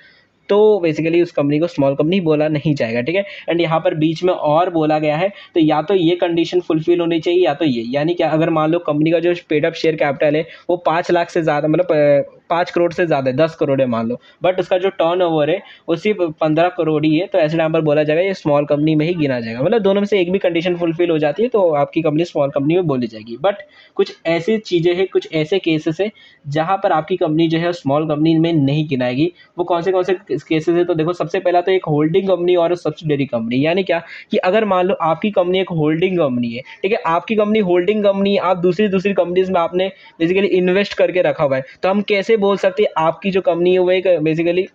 A: तो बेसिकली उस कंपनी को स्मॉल कंपनी बोला नहीं जाएगा। ठीक है, एंड यहाँ पर बीच में और बोला गया है, तो या तो ये कंडीशन फुलफिल होनी चाहिए या तो ये, यानी कि अगर मान लो कंपनी का जो पेड अप शेयर कैपिटल है वो 5 लाख से ज़्यादा, मतलब 5 करोड़ से ज़्यादा है, 10 करोड़ है मान लो, बट उसका जो टर्न ओवर है वो सिर्फ 15 करोड़ ही है, तो ऐसे टाइम पर बोला जाएगा ये स्मॉल कंपनी में ही गिना जाएगा। मतलब दोनों में से एक भी कंडीशन फुलफिल हो जाती है तो आपकी कंपनी स्मॉल कंपनी में बोली जाएगी। बट कुछ ऐसी चीज़ें हैं, कुछ ऐसे केसेस है जहाँ पर आपकी कंपनी जो है स्मॉल कंपनी में नहीं गिनाएगी। वो कौन से केसेस है, तो देखो सबसे पहला तो एक होल्डिंग कंपनी और सब्सिडरी कंपनी। यानी क्या कि अगर मान लो आपकी कंपनी एक होल्डिंग कंपनी है, ठीक है, आपकी कंपनी होल्डिंग कंपनी, आप दूसरी कंपनीज में आपने बेसिकली इन्वेस्ट करके रखा हुआ है, तो हम कैसे बोल सकते हैं आपकी जो कंपनी है वो एक बेसिकली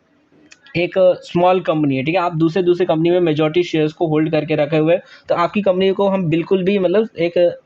A: एक स्मॉल कंपनी है। ठीक है, आप दूसरे कंपनी में मेजॉरिटी शेयर्स को होल्ड करके रखे हुए हैं, तो आपकी कंपनी को हम बिल्कुल भी मतलब एक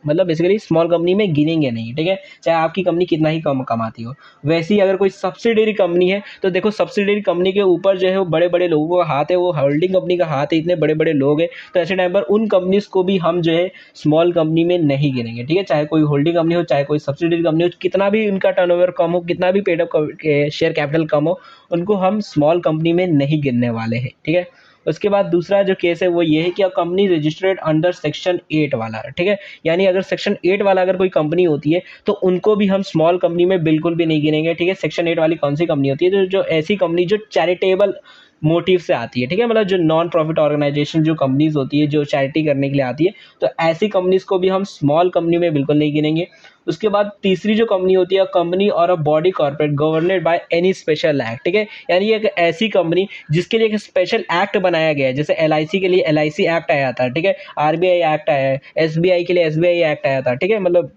A: मतलब बेसिकली स्मॉल कंपनी में गिनेंगे नहीं। ठीक है, चाहे आपकी कंपनी कितना ही कम कमाती हो। वैसे ही अगर कोई सब्सिडरी कंपनी है तो देखो सब्सिडरी कंपनी के ऊपर जो है वो बड़े बड़े लोगों का हाथ है, वो होल्डिंग कंपनी का हाथ है, इतने बड़े बड़े लोग हैं, तो ऐसे टाइम पर उन कंपनीज को भी हम जो है स्मॉल कंपनी में नहीं गिनेंगे। ठीक है, चाहे कोई होल्डिंग कंपनी हो, चाहे कोई सब्सिडरी कंपनी हो, कितना भी उनका टर्नओवर कम हो, कितना भी पेड अप शेयर कैपिटल कम हो, उनको हम स्मॉल कंपनी में नहीं गिनने वाले हैं। ठीक है, उसके बाद दूसरा जो केस है वो ये है कि कंपनी रजिस्टर्ड अंडर सेक्शन 8 वाला। ठीक है, यानी अगर सेक्शन 8 वाला अगर कोई कंपनी होती है तो उनको भी हम स्मॉल कंपनी में बिल्कुल भी नहीं गिनेंगे। ठीक है, सेक्शन 8 वाली कौन सी कंपनी होती है, जो ऐसी कंपनी जो चैरिटेबल मोटिव से आती है। ठीक है, मतलब जो नॉन प्रॉफिट ऑर्गेनाइजेशन जो कंपनीज होती है जो चैरिटी करने के लिए आती है, तो ऐसी कंपनीज को भी हम स्मॉल कंपनी में बिल्कुल नहीं गिनेंगे। उसके बाद तीसरी जो कंपनी होती है company or a body corporate governed by any special act. ठीक है, यानी एक ऐसी कंपनी जिसके लिए एक स्पेशल एक्ट बनाया गया है, जैसे एलआईसी के लिए एलआईसी एक्ट आया था। ठीक है, आरबीआई एक्ट आया है, एसबीआई के लिए एसबीआई एक्ट आया था। ठीक है, मतलब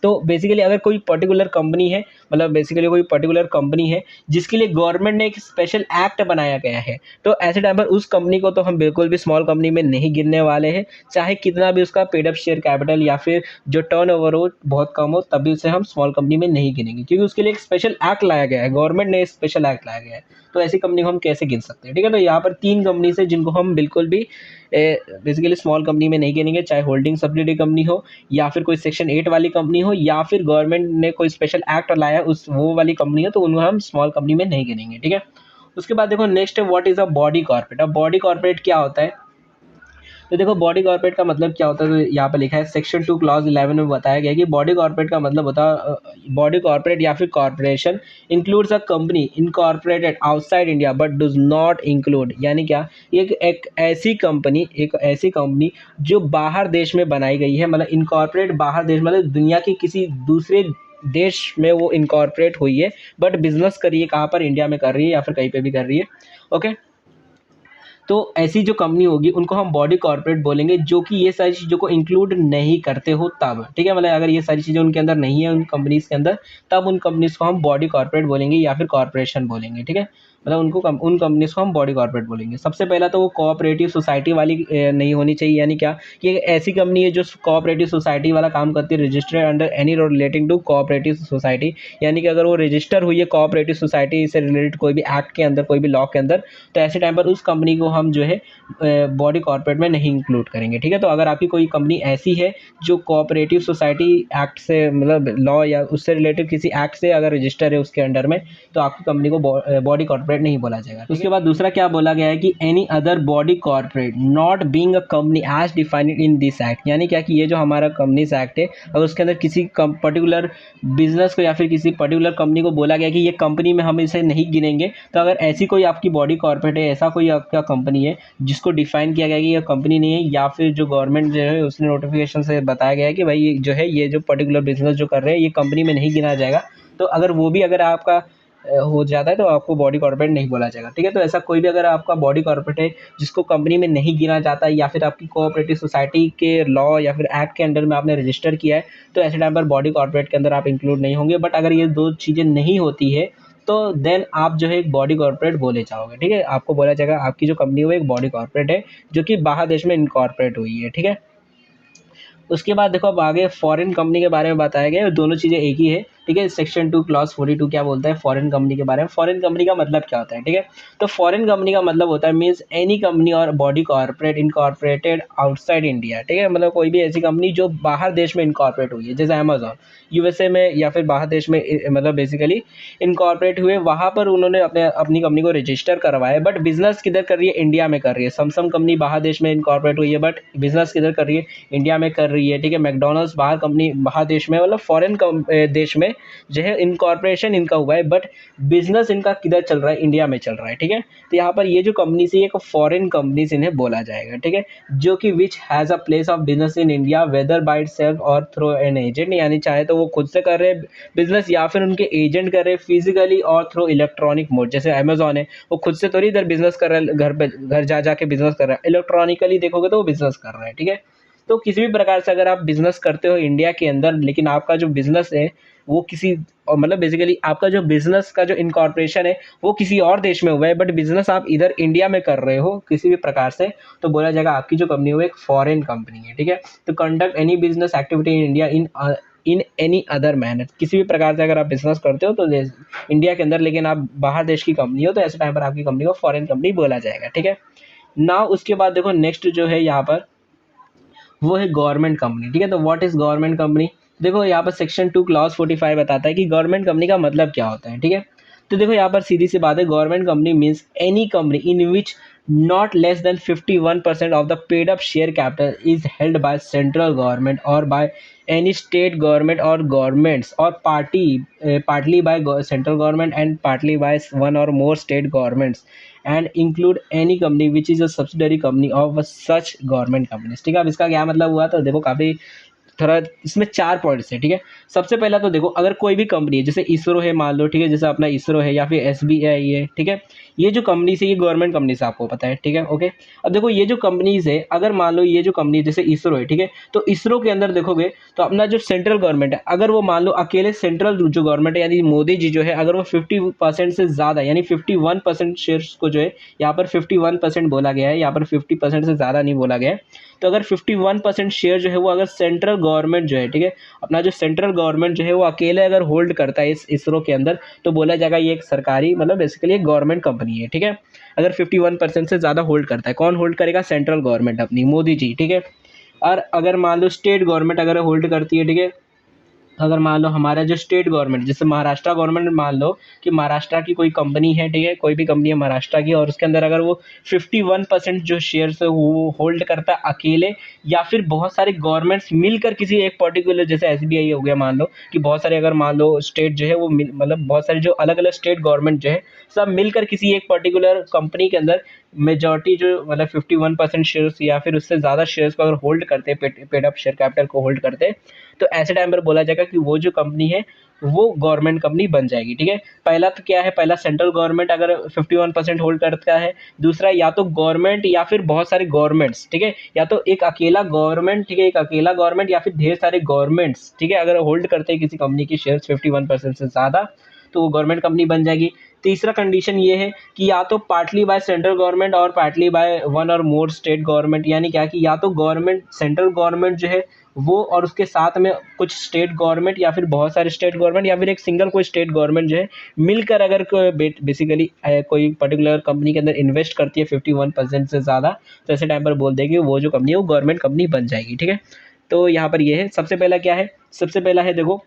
A: तो बेसिकली अगर कोई पर्टिकुलर कंपनी है, मतलब बेसिकली कोई पर्टिकुलर कंपनी है जिसके लिए गवर्नमेंट ने एक स्पेशल एक्ट बनाया गया है, तो ऐसे टाइम पर उस कंपनी को तो हम बिल्कुल भी स्मॉल कंपनी में नहीं गिनने वाले हैं, चाहे कितना भी उसका पेड अप शेयर कैपिटल या फिर जो टर्नओवर हो बहुत कम हो, तभी उसे हम स्मॉल कंपनी में नहीं गिनेंगे, क्योंकि उसके लिए एक स्पेशल एक्ट लाया गया है, गवर्नमेंट ने स्पेशल एक्ट लाया गया है, तो ऐसी कंपनी को हम कैसे गिन सकते हैं। ठीक है, तो यहाँ पर 3 कंपनी से जिनको हम बिल्कुल भी बेसिकली स्मॉल कंपनी में नहीं गिनेंगे, चाहे होल्डिंग सब्सिडी कंपनी हो या फिर कोई सेक्शन 8 वाली कंपनी हो या फिर गवर्नमेंट ने कोई स्पेशल एक्ट लाया उस वो वाली कंपनी हो, तो उनको हम स्मॉल कंपनी में नहीं गिनेंगे। ठीक है, उसके बाद देखो नेक्स्ट है what is a body corporate. अब बॉडी कॉर्पोरेट क्या होता है, तो देखो बॉडी कॉर्पोरेट का मतलब क्या होता है, तो यहाँ पर लिखा है सेक्शन 2 क्लॉज 11 में बताया गया है कि बॉडी कॉर्पोरेट का मतलब होता है बॉडी कॉर्पोरेट या फिर corporation includes a company incorporated outside India but does not include. यानी क्या, एक ऐसी कंपनी जो बाहर देश में बनाई गई है, मतलब इनकॉर्पोरेट बाहर देश, मतलब दुनिया की किसी दूसरे देश में वो इनकॉर्पोरेट हुई है, बट बिजनेस कर रही है कहाँ पर, इंडिया में कर रही है या फिर कहीं पे भी कर रही है। ओके, तो ऐसी जो कंपनी होगी उनको हम बॉडी कॉर्पोरेट बोलेंगे, जो कि ये सारी चीज़ों को इंक्लूड नहीं करते हो तब, ठीक है। मतलब अगर ये सारी चीज़ें उनके अंदर नहीं है उन कंपनीज़ के अंदर, तब उन कंपनीज़ को हम बॉडी कॉर्पोरेट बोलेंगे या फिर कॉर्पोरेशन बोलेंगे, ठीक है। मतलब उन कंपनीज़ को हम बॉडी कॉर्पोरेट बोलेंगे। सबसे पहला तो वो कोऑपरेटिव सोसाइटी वाली नहीं होनी चाहिए, यानी क्या कि एक ऐसी कंपनी है जो कोऑपरेटिव सोसाइटी वाला काम करती है, registered under any relating to cooperative society, यानी कि अगर वो रजिस्टर हुई है कोऑपरेटिव सोसाइटी से रिलेटेड कोई भी एक्ट के अंदर, कोई भी लॉ के अंदर, तो ऐसे टाइम पर उस कंपनी को हम जो है बॉडी कॉर्पोरेट में नहीं इंक्लूड करेंगे, ठीक है। तो अगर आपकी कोई कंपनी ऐसी है जो कोऑपरेटिव सोसाइटी एक्ट से, मतलब लॉ या उससे रिलेटेड किसी एक्ट से अगर रजिस्टर है उसके अंडर में, तो आपकी कंपनी को बॉडी कॉर्पोरेट नहीं बोला जाएगा। उसके बाद दूसरा क्या बोला गया है कि any other body corporate not being a company as defined in this act, यानी क्या कि ये जो हमारा कंपनीज एक्ट है, अगर उसके अंदर किसी पर्टिकुलर बिजनेस को या फिर किसी पर्टिकुलर कंपनी को बोला गया कि ये कंपनी में हम इसे नहीं गिनेंगे, तो अगर ऐसी कोई आपकी बॉडी कॉर्पोरेट है, ऐसा कोई आपका कंपनी है जिसको डिफाइन किया गया कि ये कंपनी नहीं है, या फिर जो गवर्नमेंट जो है उसने नोटिफिकेशन से बताया गया है कि भाई ये जो है ये जो पर्टिकुलर बिजनेस जो कर रहे हैं ये कंपनी में नहीं गिना जाएगा, तो अगर वो भी अगर आपका हो जाता है तो आपको बॉडी कॉर्पोरेट नहीं बोला जाएगा, ठीक है। तो ऐसा कोई भी अगर आपका बॉडी कॉर्पोरेट है जिसको कंपनी में नहीं गिना जाता है, या फिर आपकी कोऑपरेटिव सोसाइटी के लॉ या फिर एक्ट के अंडर में आपने रजिस्टर किया है, तो ऐसे टाइम पर बॉडी कॉर्पोरेट के अंदर आप इंक्लूड नहीं होंगे। बट अगर ये दो चीज़ें नहीं होती है तो देन आप जो है एक बॉडी कॉर्पोरेट बोले जाओगे, ठीक है। आपको बोला जाएगा आपकी जो कंपनी है वो एक बॉडी कॉर्पोरेट है जो कि बाहर देश में इनकॉर्पोरेट हुई है, ठीक है। उसके बाद देखो अब आगे फॉरेन कंपनी के बारे में बताया गया है, दोनों चीज़ें एक ही है, ठीक है। सेक्शन 2 क्लॉज 42 क्या बोलता है फॉरेन कंपनी के बारे में। फॉरेन कंपनी का मतलब क्या होता है, ठीक है। तो फॉरेन कंपनी का मतलब होता है मीन्स एनी कंपनी और body corporate incorporated outside India, ठीक है। मतलब कोई भी ऐसी कंपनी जो बाहर देश में इनकॉर्पोरेट हुई है, जैसे अमेजॉन यूएसए में या फिर बाहर देश में, मतलब बेसिकली इनकॉर्पोरेट हुए, वहाँ पर उन्होंने अपनी कंपनी को रजिस्टर करवाया, बट बिजनेस किधर कर रही है, इंडिया में कर रही है। सैमसंग कंपनी बाहर देश में इनकॉर्पोरेट हुई है बट बिजनेस किधर कर रही है, इंडिया में कर रही है, ठीक है। मैकडोनल्ड्स बाहर कंपनी बाहर देश में, मतलब फॉरेन देश में जो है इनकॉर्पोरेशन इनका हुआ है, बट बिजनेस इनका किधर चल रहा है, इंडिया में चल रहा है, ठीक है। तो यहाँ पर ये जो कंपनी से एक फॉरेन कंपनीज इन्हें बोला जाएगा, ठीक है, जो कि which has a place of business in India whether by itself और थ्रू एन एजेंट, यानी चाहे तो वो खुद से कर रहे हैं बिजनेस या फिर उनके एजेंट कर रहे हैं फिजिकली और थ्रू इलेक्ट्रॉनिक मोड। जैसे अमेजॉन है, वो खुद से थोड़ी इधर बिजनेस कर रहा है, घर पे घर जा जाके बिजनेस कर रहा है, इलेक्ट्रॉनिकली देखोगे तो वो बिजनेस कर रहा है, ठीक है। तो किसी भी प्रकार से अगर आप बिजनेस करते हो इंडिया के अंदर, लेकिन आपका जो बिजनेस है वो किसी, और मतलब बेसिकली आपका जो बिजनेस का जो इनकॉर्पोरेशन है वो किसी और देश में हुआ है, बट बिजनेस आप इधर इंडिया में कर रहे हो किसी भी प्रकार से, तो बोला जाएगा आपकी जो कंपनी है वो एक फॉरेन कंपनी है, ठीक है। तो conduct any business activity in India in any other manner, किसी भी प्रकार से अगर आप बिजनेस करते हो तो इंडिया के अंदर, लेकिन आप बाहर देश की कंपनी हो, तो ऐसे टाइम पर आपकी कंपनी को फॉरेन कंपनी बोला जाएगा, ठीक है ना। उसके बाद देखो नेक्स्ट जो है यहाँ पर वो है गवर्नमेंट कंपनी, ठीक है। तो व्हाट इज गवर्नमेंट कंपनी, देखो यहाँ पर सेक्शन 2 क्लॉज 45 बताता है कि गवर्नमेंट कंपनी का मतलब क्या होता है, ठीक है। तो देखो यहाँ पर सीधी सी बात है, government company means any company in which not less than 51% of the paid up share capital is held by central government or by any state government or governments or partly by central government and partly by one or more state governments and include any company which is a subsidiary company of such government companies, ठीक है। अब इसका क्या मतलब हुआ, तो देखो काफ़ी थोड़ा इसमें 4 पॉइंट्स है, ठीक है। सबसे पहला तो देखो अगर कोई भी कंपनी है, जैसे इसरो है मान लो, ठीक है, जैसे अपना इसरो है या फिर एसबीआई है, ठीक है, ये जो कंपनी से, ये गवर्नमेंट कंपनी से आपको पता है, ठीक है, ओके। अब देखो ये जो कंपनीज है, अगर मान लो ये जो कंपनी जैसे इसरो है, ठीक है, तो इसरो के अंदर देखोगे तो अपना जो सेंट्रल गवर्नमेंट है, अगर वो मान लो अकेले सेंट्रल जो गवर्नमेंट है यानी मोदी जी जो है, अगर वो 50% से ज़्यादा यानी 51% शेयर्स को जो है, यहाँ पर 51% बोला गया है, यहाँ पर 50% से ज़्यादा नहीं बोला गया है, तो अगर 51% शेयर जो है वो अगर सेंट्रल गवर्नमेंट जो है, ठीक है, अपना जो सेंट्रल गवर्नमेंट जो है वो अकेले अगर होल्ड करता है इस इसरो के अंदर, तो बोला जाएगा ये एक सरकारी, मतलब बेसिकली एक गवर्नमेंट कंपनी है, ठीक है। अगर 51% से ज़्यादा होल्ड करता है, कौन होल्ड करेगा, सेंट्रल गवर्नमेंट अपनी मोदी जी, ठीक है। और अगर मान लो स्टेट गवर्नमेंट अगर होल्ड करती है, ठीक है, अगर मान लो हमारा जो स्टेट गवर्नमेंट, जैसे महाराष्ट्र गवर्नमेंट, मान लो कि महाराष्ट्र की कोई कंपनी है, ठीक है, कोई भी कंपनी है महाराष्ट्र की, और उसके अंदर अगर वो 51% जो शेयर्स है वो होल्ड करता है अकेले, या फिर बहुत सारे गवर्नमेंट्स मिलकर किसी एक पर्टिकुलर, जैसे एसबीआई हो गया, मान लो कि बहुत सारे, अगर मान लो स्टेट जो है वो मतलब बहुत सारे जो अलग अलग स्टेट गवर्नमेंट जो है सब मिलकर किसी एक पर्टिकुलर कंपनी के अंदर मेजॉरिटी जो मतलब 51% शेयर्स या फिर उससे ज़्यादा शेयर्स को अगर होल्ड करते हैं, पेड अप शेयर कैपिटल को होल्ड करते हैं, तो ऐसे टाइम पर बोला जाएगा कि वो जो कंपनी है वो गवर्नमेंट कंपनी बन जाएगी, ठीक है। पहला तो क्या है, पहला सेंट्रल गवर्नमेंट अगर 51% होल्ड करता है, दूसरा या तो गवर्नमेंट या फिर बहुत सारे गवर्नमेंट्स, ठीक है, या तो एक अकेला गवर्नमेंट, ठीक है, एक अकेला गवर्नमेंट या फिर ढेर सारे गवर्नमेंट्स, ठीक है, अगर होल्ड करते हैं किसी कंपनी की शेयर्स 51% से ज़्यादा तो वो गवर्नमेंट कंपनी बन जाएगी। तीसरा कंडीशन ये है कि या तो पार्टली बाय सेंट्रल गवर्नमेंट और partly by one or more state government, यानी क्या कि या तो गवर्नमेंट सेंट्रल गवर्नमेंट जो है वो और उसके साथ में कुछ स्टेट गवर्नमेंट या फिर बहुत सारे स्टेट गवर्नमेंट या फिर एक सिंगल कोई स्टेट गवर्नमेंट जो है मिलकर अगर बेसिकली कोई पर्टिकुलर कंपनी के अंदर इन्वेस्ट करती है 51% से ज़्यादा, तो ऐसे टाइम पर बोल देंगे वो जो कंपनी है वो गवर्नमेंट कंपनी बन जाएगी, ठीक है। तो यहाँ पर ये है, सबसे पहला क्या है, सबसे पहला है देखो,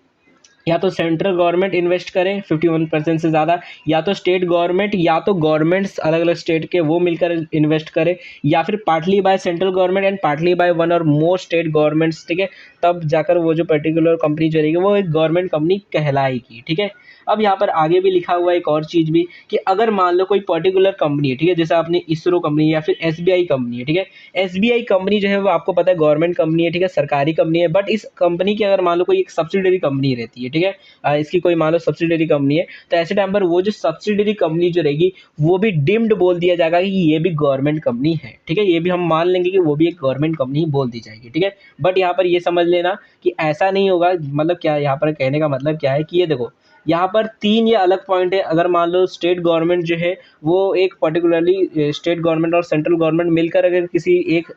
A: या तो सेंट्रल गवर्नमेंट इन्वेस्ट करे 51% से ज़्यादा, या तो स्टेट गवर्नमेंट या तो गवर्नमेंट्स अलग अलग स्टेट के वो मिलकर इन्वेस्ट करे, या फिर partly by central government and partly by one or more state governments, ठीक है, तब जाकर वो जो पर्टिकुलर कंपनी जो रहेगी वो एक गवर्नमेंट कंपनी कहलाएगी, ठीक है। अब यहाँ पर आगे भी लिखा हुआ है एक और चीज़ भी कि अगर मान लो कोई पर्टिकुलर कंपनी है, ठीक है, जैसे आपने इसरो कंपनी या फिर एसबीआई कंपनी है, ठीक है, एसबीआई कंपनी जो है वो आपको पता है गवर्नमेंट कंपनी है, ठीक है, सरकारी कंपनी है, बट इस कंपनी की अगर मान लो कोई एक सब्सिडरी कंपनी रहती है, ठीक है, इसकी कोई मान लो सब्सिडरी कंपनी है, तो ऐसे टाइम पर वो जो सब्सिडरी कंपनी जो रहेगी वो भी डीम्ड बोल दिया जाएगा कि ये भी गवर्नमेंट कंपनी है, ठीक है, ये भी हम मान लेंगे कि वो भी एक गवर्नमेंट कंपनी बोल दी जाएगी, ठीक है। बट यहाँ पर ये समझ लेना कि ऐसा नहीं होगा, मतलब क्या यहाँ पर कहने का मतलब क्या है कि ये देखो यहाँ पर तीन ये अलग पॉइंट है। अगर मान लो स्टेट गवर्नमेंट जो है वो एक पर्टिकुलरली स्टेट गवर्नमेंट और सेंट्रल गवर्नमेंट मिलकर अगर किसी एक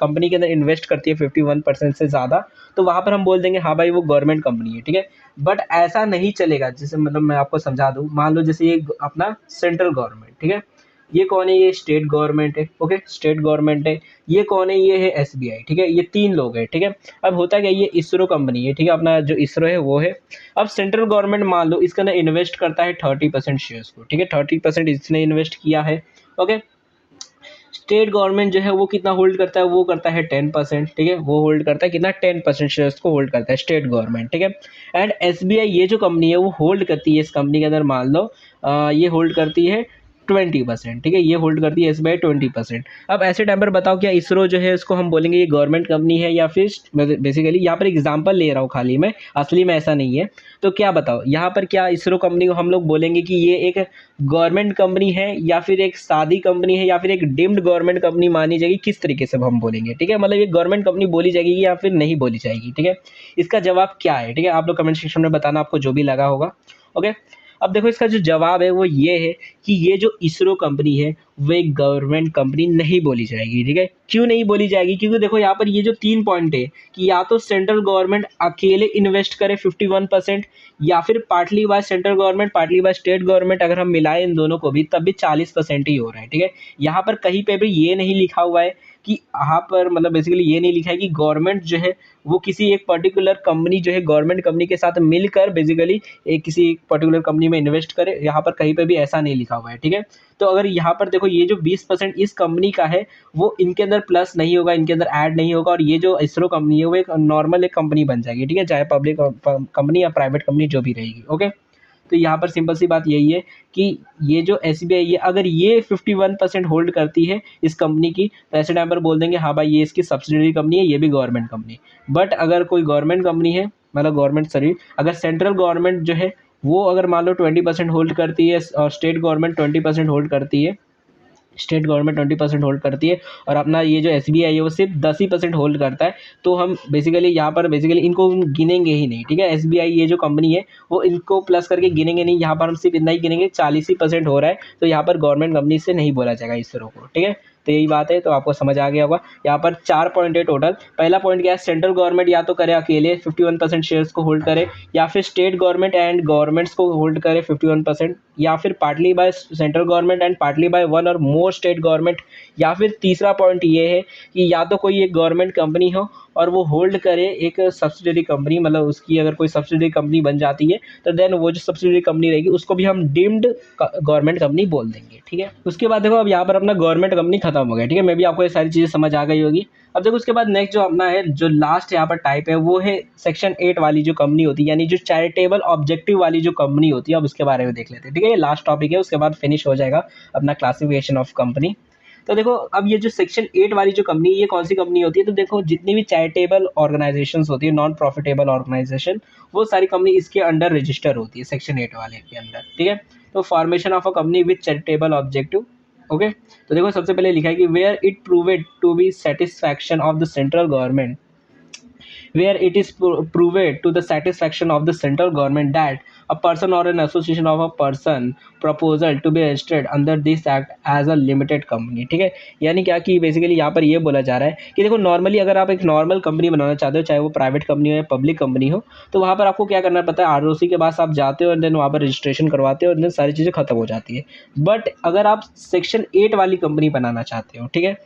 A: कंपनी के अंदर इन्वेस्ट करती है 51% से ज़्यादा, तो वहाँ पर हम बोल देंगे हाँ भाई वो गवर्नमेंट कंपनी है, ठीक है। बट ऐसा नहीं चलेगा, जैसे मतलब मैं आपको समझा दूँ, मान लो जैसे ये अपना सेंट्रल गवर्नमेंट, ठीक है, ये कौन है, ये स्टेट गवर्नमेंट है, ओके, स्टेट गवर्नमेंट है, ये कौन है, ये है एसबीआई, ठीक है, ये तीन लोग हैं, ठीक है। अब होता क्या, ये इसरो कंपनी है, ठीक है, अपना जो इसरो है वो है। अब सेंट्रल गवर्नमेंट मान लो इसके अंदर इन्वेस्ट करता है 30% शेयर्स को, ठीक है, 30% इसने इन्वेस्ट किया है, ओके। स्टेट गवर्नमेंट जो है वो कितना होल्ड करता है, वो करता है 10%, ठीक है, वो होल्ड करता है कितना, 10% शेयर्स को होल्ड करता है स्टेट गवर्नमेंट, ठीक है। एंड एसबीआई ये जो कंपनी है वो होल्ड करती है, इस कंपनी के अंदर मान लो ये होल्ड करती है 20%, ठीक है, ये होल्ड करती है एसबीआई 20%। अब ऐसे टाइम पर बताओ क्या इसरो जो है उसको हम बोलेंगे ये गवर्नमेंट कंपनी है या फिर, बेसिकली यहाँ पर एग्जांपल ले रहा हूँ खाली मैं, असली में ऐसा नहीं है। तो क्या बताओ यहाँ पर क्या इसरो कंपनी को हम लोग बोलेंगे कि ये एक गवर्नमेंट कंपनी है या फिर एक सादी कंपनी है या फिर एक डीम्ड गवर्नमेंट कंपनी मानी जाएगी, किस तरीके से हम बोलेंगे, ठीक है, मतलब ये गवर्नमेंट कंपनी बोली जाएगी या फिर नहीं बोली जाएगी, ठीक है। इसका जवाब क्या है, ठीक है, आप लोग कमेंट सेक्शन में बताना, आपको जो भी लगा होगा, ओके। अब देखो इसका जो जवाब है वो ये है कि ये जो इसरो कंपनी है वो एक गवर्नमेंट कंपनी नहीं बोली जाएगी, ठीक है। क्यों नहीं बोली जाएगी, क्योंकि देखो यहाँ पर ये जो 3 पॉइंट है कि या तो सेंट्रल गवर्नमेंट अकेले इन्वेस्ट करे 51%, या फिर partly by central government partly by state government, अगर हम मिलाएं इन दोनों को भी तब भी 40% ही हो रहा है, ठीक है। यहाँ पर कहीं पे भी ये नहीं लिखा हुआ है कि यहाँ पर मतलब बेसिकली ये नहीं लिखा है कि गवर्नमेंट जो है वो किसी एक पर्टिकुलर कंपनी जो है गवर्नमेंट कंपनी के साथ मिलकर बेसिकली एक किसी एक पर्टिकुलर कंपनी में इन्वेस्ट करे, यहाँ पर कहीं पे भी ऐसा नहीं लिखा हुआ है, ठीक है। तो अगर यहाँ पर देखो ये जो 20% इस कंपनी का है वो इनके अंदर प्लस नहीं होगा, इनके अंदर ऐड नहीं होगा, और ये जो इसरो कंपनी है वो एक नॉर्मल एक कंपनी बन जाएगी, ठीक है, चाहे पब्लिक कंपनी या प्राइवेट कंपनी जो भी रहेगी, ओके। तो यहाँ पर सिंपल सी बात यही है कि ये जो एसबीआई है अगर ये 51% होल्ड करती है इस कंपनी की, तो ऐसे टाइम पर बोल देंगे हाँ भाई ये इसकी सब्सिडरी कंपनी है, ये भी गवर्नमेंट कंपनी। बट अगर कोई गवर्नमेंट कंपनी है, मतलब गवर्नमेंट सॉरी, अगर सेंट्रल गवर्नमेंट जो है वो अगर मान लो 20% होल्ड करती है और स्टेट गवर्नमेंट 20% होल्ड करती है, स्टेट गवर्नमेंट 20% होल्ड करती है और अपना ये जो एसबीआई है वो सिर्फ 10% होल्ड करता है, तो हम बेसिकली यहाँ पर बेसिकली इनको गिनेंगे ही नहीं, ठीक है। एसबीआई ये जो कंपनी है वो इनको प्लस करके गिनेंगे नहीं, यहाँ पर हम सिर्फ इतना ही गिनेंगे, 40% हो रहा है, तो यहाँ पर गवर्नमेंट कंपनी से नहीं बोला जाएगा इसरो को, ठीक है। तो यही बात है, तो आपको समझ आ गया होगा। यहाँ पर 4 पॉइंट है टोटल। पहला पॉइंट क्या है, सेंट्रल गवर्नमेंट या तो करे अकेले 51% शेयर्स को होल्ड करे, या फिर स्टेट गवर्नमेंट एंड गवर्नमेंट्स को होल्ड करे 51%, या फिर partly by central government and partly by one or more state government, या फिर तीसरा पॉइंट ये है कि या तो कोई एक गवर्नमेंट कंपनी हो और वो होल्ड करे एक सब्सिडरी कंपनी, मतलब उसकी अगर कोई सब्सिडरी कंपनी बन जाती है तो देन वो जो सब्सिडरी कंपनी रहेगी उसको भी हम डीम्ड गवर्नमेंट कंपनी बोल देंगे, ठीक है। उसके बाद देखो अब यहाँ पर अपना गवर्नमेंट कंपनी खत्म हो गया, ठीक है, मैं भी आपको ये सारी चीज़ें समझ आ गई होगी। अब देखो उसके बाद नेक्स्ट जो अपना है जो लास्ट यहाँ पर टाइप है वो है सेक्शन 8 वाली जो कंपनी होती है, यानी जो चैरिटेबल ऑब्जेक्टिव वाली जो कंपनी होती है। अब उसके बारे में देख लेते हैं, ठीक है, ये लास्ट टॉपिक है, उसके बाद फिनिश हो जाएगा अपना क्लासिफिकेशन ऑफ कंपनी। तो देखो अब ये जो सेक्शन 8 वाली जो कंपनी, ये कौन सी कंपनी होती है, तो देखो जितनी भी चैरिटेबल ऑर्गेनाइजेशंस होती है, नॉन प्रॉफिटेबल ऑर्गेनाइजेशन, वो सारी कंपनी इसके अंडर रजिस्टर होती है सेक्शन 8 वाले के अंदर, ठीक है। तो formation of a company with charitable objective, okay. तो देखो सबसे पहले लिखा है कि where it proved to be satisfaction of the central government, where it is proved to the satisfaction of the central government that a person or an association of a person proposal to be registered under this act as a limited company, ठीक है। यानी क्या कि basically यहाँ पर ये बोला जा रहा है कि देखो नॉर्मली अगर आप एक नॉर्मल कंपनी बनाना चाहते हो, चाहे वो प्राइवेट कंपनी हो या पब्लिक कंपनी हो, तो वहाँ पर आपको क्या करना पड़ता है, आरओसी के पास आप जाते हो और देन वहाँ पर रजिस्ट्रेशन करवाते हो और देन सारी चीज़ें खत्म हो जाती है। बट अगर आप सेक्शन 8 वाली कंपनी बनाना चाहते हो, ठीक है,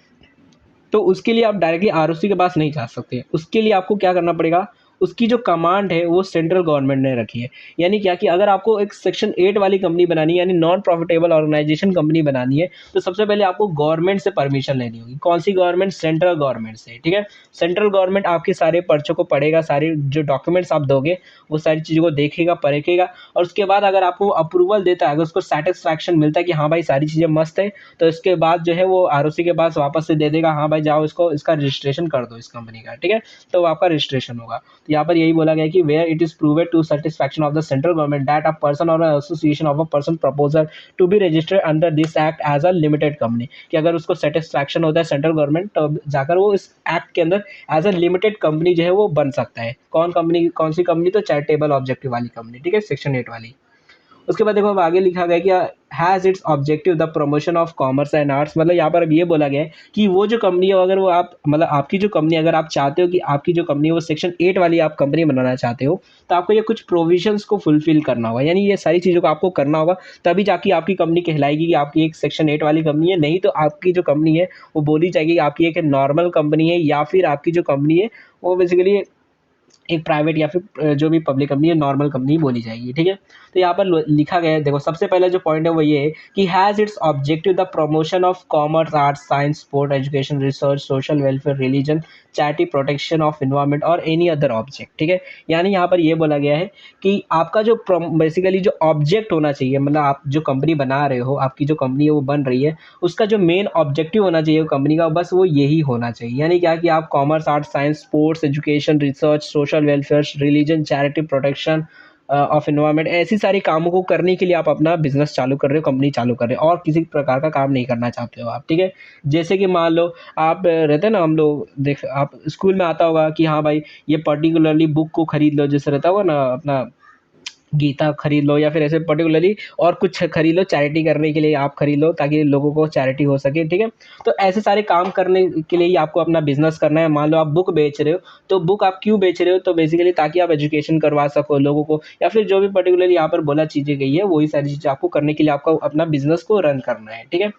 A: तो उसके लिए आप डायरेक्टली आरओसी के पास नहीं जा सकते। उसके लिए आपको क्या करना पड़ेगा, उसकी जो कमांड है वो सेंट्रल गवर्नमेंट ने रखी है। यानी क्या कि अगर आपको एक सेक्शन 8 वाली कंपनी बनानी है, यानी नॉन प्रॉफिटेबल ऑर्गेनाइजेशन कंपनी बनानी है, तो सबसे पहले आपको गवर्नमेंट से परमिशन लेनी होगी। कौन सी गवर्नमेंट, सेंट्रल गवर्नमेंट से, ठीक है। सेंट्रल गवर्नमेंट आपके सारे पर्चों को पढ़ेगा, सारे जो डॉक्यूमेंट्स आप दोगे वो सारी चीज़ों को देखेगा, परखेगा, और उसके बाद अगर आपको अप्रूवल देता है, अगर उसको सेटिस्फैक्शन मिलता है कि हाँ भाई सारी चीज़ें मस्त है, तो इसके बाद जो है वो आरओसी के पास वापस से दे देगा, हाँ भाई जाओ इसको, इसका रजिस्ट्रेशन कर दो इस कंपनी का, ठीक है। तो वो आपका रजिस्ट्रेशन होगा। तो यहाँ पर यही बोला गया कि where it is proved to satisfaction of the central government that a person or association of a person proposal to be registered under this act as a limited company, कि अगर उसको सेटिस्फैक्शन होता है सेंट्रल गवर्नमेंट, तो जाकर वो इस act के अंदर एज अ लिमिटेड कंपनी जो है वो बन सकता है। कौन कंपनी, कौन सी कंपनी, तो चैरिटेबल ऑब्जेक्टिव वाली कंपनी, ठीक है, सेक्शन 8 वाली। उसके बाद देखो अब आगे लिखा गया कि has its objective the promotion of commerce and arts, मतलब यहाँ पर अब ये बोला गया है कि वो जो कंपनी है, अगर वो आप मतलब आपकी जो कंपनी, अगर आप चाहते हो कि आपकी जो कंपनी है वो सेक्शन 8 वाली आप कंपनी बनाना चाहते हो, तो आपको ये कुछ प्रोविजंस को फुलफिल करना होगा। यानी ये सारी चीज़ों को आपको करना होगा, तभी जाके आपकी कंपनी कहलाएगी कि आपकी एक सेक्शन 8 वाली कंपनी है। नहीं तो आपकी जो कंपनी है वो बोली जाएगी कि आपकी एक नॉर्मल कंपनी है, या फिर आपकी जो कंपनी है वो बेसिकली एक प्राइवेट या फिर जो भी पब्लिक कंपनी है, नॉर्मल कंपनी बोली जाएगी, ठीक है। तो यहाँ पर लिखा गया है, देखो सबसे पहला जो पॉइंट है वो ये है कि has its objective the promotion of commerce, arts, science, sport, education, research, social welfare, religion, charity, protection of environment और एनी अदर ऑब्जेक्ट, ठीक है। यानी यहाँ पर ये बोला गया है कि आपका जो बेसिकली जो ऑब्जेक्ट होना चाहिए, मतलब आप जो कंपनी बना रहे हो, आपकी जो कंपनी है वो बन रही है, उसका जो मेन ऑब्जेक्टिव होना चाहिए कंपनी का, बस वो यही होना चाहिए। यानी क्या कि आप commerce, arts, science, sports, education, research, social welfare, religion, charity, protection of environment, ऐसी सारी कामों को करने के लिए आप अपना बिजनेस चालू कर रहे हो, कंपनी चालू कर रहे हो, और किसी प्रकार का काम नहीं करना चाहते हो आप, ठीक है। जैसे कि मान लो आप रहते हैं ना, हम लोग देख, आप स्कूल में आता होगा कि हाँ भाई ये पर्टिकुलरली बुक को खरीद लो, जैसे रहता होगा ना अपना गीता खरीद लो, या फिर ऐसे पर्टिकुलरली और कुछ खरीद लो, चैरिटी करने के लिए आप खरीद लो ताकि लोगों को चैरिटी हो सके, ठीक है। तो ऐसे सारे काम करने के लिए ही आपको अपना बिजनेस करना है। मान लो आप बुक बेच रहे हो, तो बुक आप क्यों बेच रहे हो, तो बेसिकली ताकि आप एजुकेशन करवा सको लोगों को, या फिर जो भी पर्टिकुलरली यहाँ पर बोला चीज़ें गई है वही सारी चीज़ें आपको करने के लिए आपको अपना बिजनेस को रन करना है, ठीक है।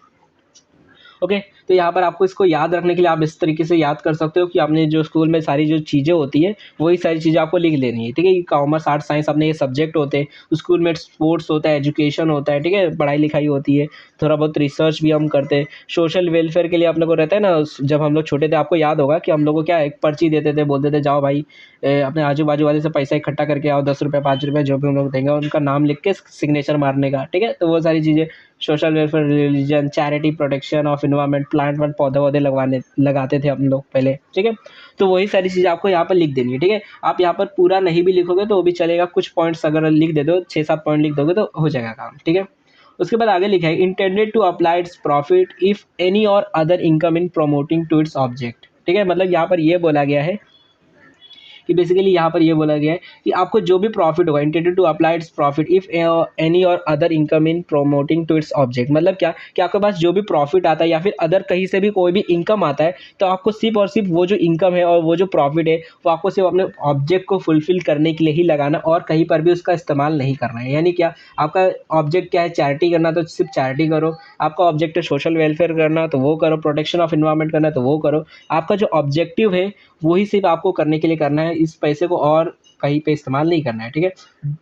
A: ओके। तो यहाँ पर आपको इसको याद रखने के लिए आप इस तरीके से याद कर सकते हो कि आपने जो स्कूल में सारी जो चीज़ें होती है वही सारी चीज़ें आपको लिख लेनी है, ठीक है। कॉमर्स, आर्ट्स, साइंस अपने ये सब्जेक्ट होते हैं, स्कूल में स्पोर्ट्स होता है, एजुकेशन होता है, ठीक है, पढ़ाई लिखाई होती है, थोड़ा बहुत रिसर्च भी हम करते हैं, सोशल वेलफेयर के लिए अपने को रहता है ना। जब हम लोग छोटे थे आपको याद होगा कि हम लोग को क्या एक पर्ची देते थे, बोलते थे जाओ भाई अपने आजू बाजू वाले से पैसा इकट्ठा करके आओ, 10 रुपये 5 रुपये जो भी हम लोग देंगे, उनका नाम लिख के सिग्नेचर मारने का, ठीक है। तो वो सारी चीज़ें, social welfare, religion, charity, protection of environment, plant want पौधे वौधे लगाते थे हम लोग पहले, ठीक है। तो वही सारी चीज़ें आपको यहाँ पर लिख देनी है, ठीक है। आप यहाँ पर पूरा नहीं भी लिखोगे तो वो भी चलेगा, कुछ पॉइंट्स अगर लिख दे दो, 6-7 पॉइंट लिख दोगे तो हो जाएगा काम, ठीक है। उसके बाद आगे लिखा है intended to apply its profit if any or other income in promoting to its object, ठीक है। मतलब यहाँ पर ये बोला गया है कि बेसिकली यहाँ पर ये बोला गया है कि आपको जो भी प्रॉफिट होगा, intended to apply its profit if any or other income in promoting to its object, मतलब क्या कि आपके पास जो भी प्रॉफिट आता है या फिर अदर कहीं से भी कोई भी इनकम आता है, तो आपको सिर्फ और सिर्फ वो जो इनकम है और वो जो प्रॉफिट है वो आपको सिर्फ अपने ऑब्जेक्ट को फुलफिल करने के लिए ही लगाना, और कहीं पर भी उसका इस्तेमाल नहीं करना है। यानी क्या, आपका ऑब्जेक्ट क्या है, चैरिटी करना, तो सिर्फ चैरिटी करो। आपका ऑब्जेक्ट है सोशल वेलफेयर करना, तो वो करो। प्रोटेक्शन ऑफ एनवायरनमेंट करना, तो वो करो। आपका जो ऑब्जेक्टिव है वही सिर्फ आपको करने के लिए करना है। इस पैसे को और कहीं पे इस्तेमाल नहीं करना है, ठीक है।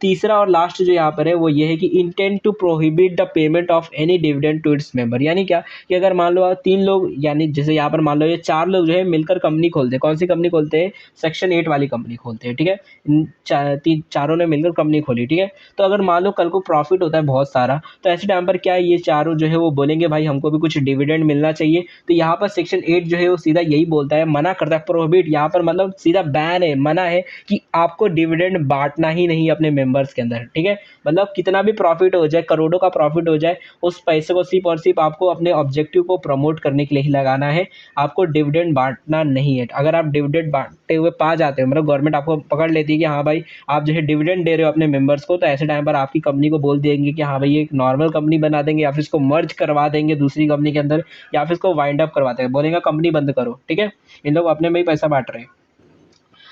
A: तीसरा और लास्ट जो यहाँ पर है वो ये है कि intent to prohibit the payment of any dividend to its member. यानी क्या कि अगर मान लो आप 3 लोग, यानी जैसे यहाँ पर मान लो ये 4 लोग जो है मिलकर कंपनी खोलते हैं। कौन सी कंपनी खोलते हैं? सेक्शन 8 वाली कंपनी खोलते हैं, ठीक है। चारों ने मिलकर कंपनी खोली, ठीक है। तो अगर मान लो कल को प्रॉफिट होता है बहुत सारा, तो ऐसे टाइम पर क्या है, ये चारों जो है वो बोलेंगे भाई हमको भी कुछ डिविडेंड मिलना चाहिए। तो यहाँ पर सेक्शन 8 जो है वो सीधा यही बोलता है, मना करता है, प्रोहिबिट, यहाँ पर मतलब सीधा बैन है, मना है कि आपको डिविडेंड बांटना ही नहीं अपने मेंबर्स के अंदर, ठीक है। मतलब कितना भी प्रॉफिट हो जाए, करोड़ों का प्रॉफिट हो जाए, उस पैसे को सिर्फ और सिर्फ आपको अपने ऑब्जेक्टिव को प्रमोट करने के लिए ही लगाना है, आपको डिविडेंड बांटना नहीं है। अगर आप डिविडेंड बांटते हुए पा जाते हो, मतलब गवर्नमेंट आपको पकड़ लेती है कि हाँ भाई आप जो है डिविडेंड दे रहे हो अपने मेंबर्स को, तो ऐसे टाइम पर आपकी कंपनी को बोल देंगे कि हाँ भाई ये एक नॉर्मल कंपनी बना देंगे, या फिर इसको मर्ज करवा देंगे दूसरी कंपनी के अंदर, या फिर इसको वाइंड अप करवा देंगे, बोलेंगे कंपनी बंद करो, ठीक है। इन लोग अपने में ही पैसा बांट रहे हैं।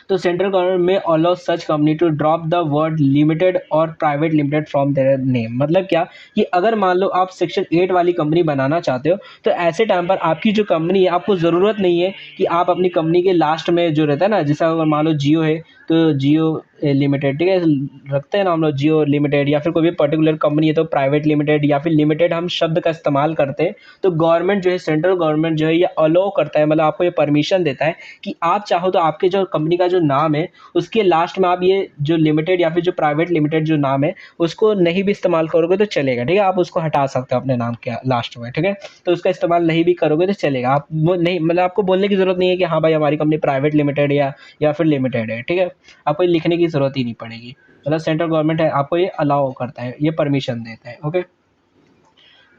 A: तो सेंट्रल गवर्नमेंट में allow such company to drop the word limited or private limited from their name. मतलब क्या कि अगर मान लो आप सेक्शन 8 वाली कंपनी बनाना चाहते हो, तो ऐसे टाइम पर आपकी जो कंपनी है, आपको ज़रूरत नहीं है कि आप अपनी कंपनी के लास्ट में जो रहता है ना, जैसा अगर मान लो जियो है तो जियो लिमिटेड, ठीक है, रखते हैं ना हम लोग जियो लिमिटेड, या फिर कोई भी पर्टिकुलर कंपनी है तो प्राइवेट लिमिटेड या फिर लिमिटेड हम शब्द का इस्तेमाल करते हैं। तो गवर्नमेंट जो है, सेंट्रल गवर्नमेंट जो है ये अलाउ करता है, मतलब आपको ये परमिशन देता है कि आप चाहो तो आपके जो कंपनी का जो नाम है उसके लास्ट में आप ये जो लिमिटेड या फिर जो प्राइवेट लिमिटेड जो नाम है उसको नहीं भी इस्तेमाल करोगे तो चलेगा, ठीक है। आप उसको हटा सकते हो अपने नाम के लास्ट में, ठीक है। तो उसका इस्तेमाल नहीं भी करोगे तो चलेगा, आप वो नहीं, मतलब आपको बोलने की ज़रूरत नहीं है कि हाँ भाई हमारी कंपनी प्राइवेट लिमिटेड या फिर लिमिटेड है, ठीक है। आपको ये लिखने की ज़रूरत ही नहीं पड़ेगी। मतलब सेंट्रल गवर्नमेंट है आपको ये अलाउ करता है, ये परमिशन देता है, ओके।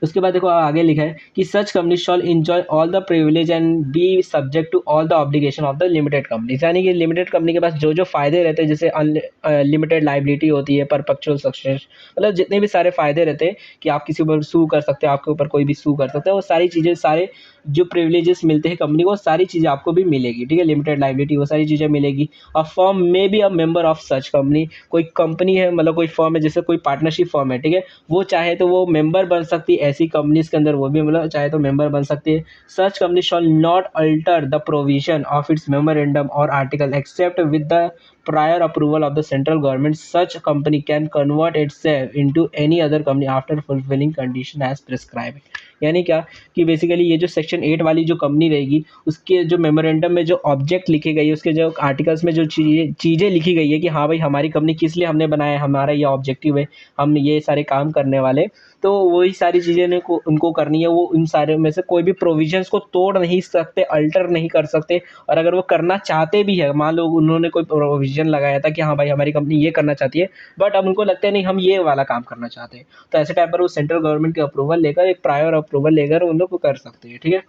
A: उसके बाद देखो आगे लिखा है कि such company shall enjoy all the privilege and be subject to all the obligation of the limited company. यानी कि लिमिटेड कंपनी के पास जो जो फायदे रहते हैं, जैसे लिमिटेड लाइबिलिटी होती है, परपेचुअल सक्सेस, मतलब जितने भी सारे फायदे रहते हैं कि आप किसी ऊपर सू कर सकते हो, आपके ऊपर कोई भी सू कर सकता है, वो सारी चीज़ें, सारे जो प्रिविलेजेस मिलते हैं कंपनी को, सारी चीज़ें आपको भी मिलेगी, ठीक है। लिमिटेड लाइबिलिटी वो सारी चीज़ें मिलेगी। और फर्म में be a member of such company, कोई कंपनी है, मतलब कोई फर्म है, जैसे कोई पार्टनरशिप फर्म है, ठीक है, वो चाहे तो वो मेंबर बन सकती है ऐसी कंपनीज के अंदर, वो भी मतलब चाहे तो मेंबर बन सकती है। Such company shall not alter the provision of its memorandum or article except with the prior approval of the central government. Such company can convert itself into any other company after fulfilling condition as prescribed। यानी क्या कि basically ये जो section 8 वाली जो company रहेगी उसके जो मेमोरेंडम में जो ऑब्जेक्ट लिखे गई है, उसके जो आर्टिकल्स में जो चीज़ें लिखी गई है कि हाँ भाई हमारी कंपनी किस लिए हमने बनाया है, हमारा ये ऑब्जेक्टिव है, हम ये सारे काम करने वाले, तो वही सारी चीज़ें उनको करनी है। वो इन सारे में से कोई भी प्रोविजंस को तोड़ नहीं सकते, अल्टर नहीं कर सकते। और अगर वो करना चाहते भी है, मान लो उन्होंने कोई प्रोविजन लगाया था कि हाँ भाई हमारी कंपनी ये करना चाहती है, बट अब उनको लगता है नहीं हम ये वाला काम करना चाहते हैं, तो ऐसे टाइम पर वो सेंट्रल गवर्नमेंट के अप्रूवल लेकर, एक प्रायर अप्रूवल लेकर उन लोग को कर सकते हैं, ठीक है।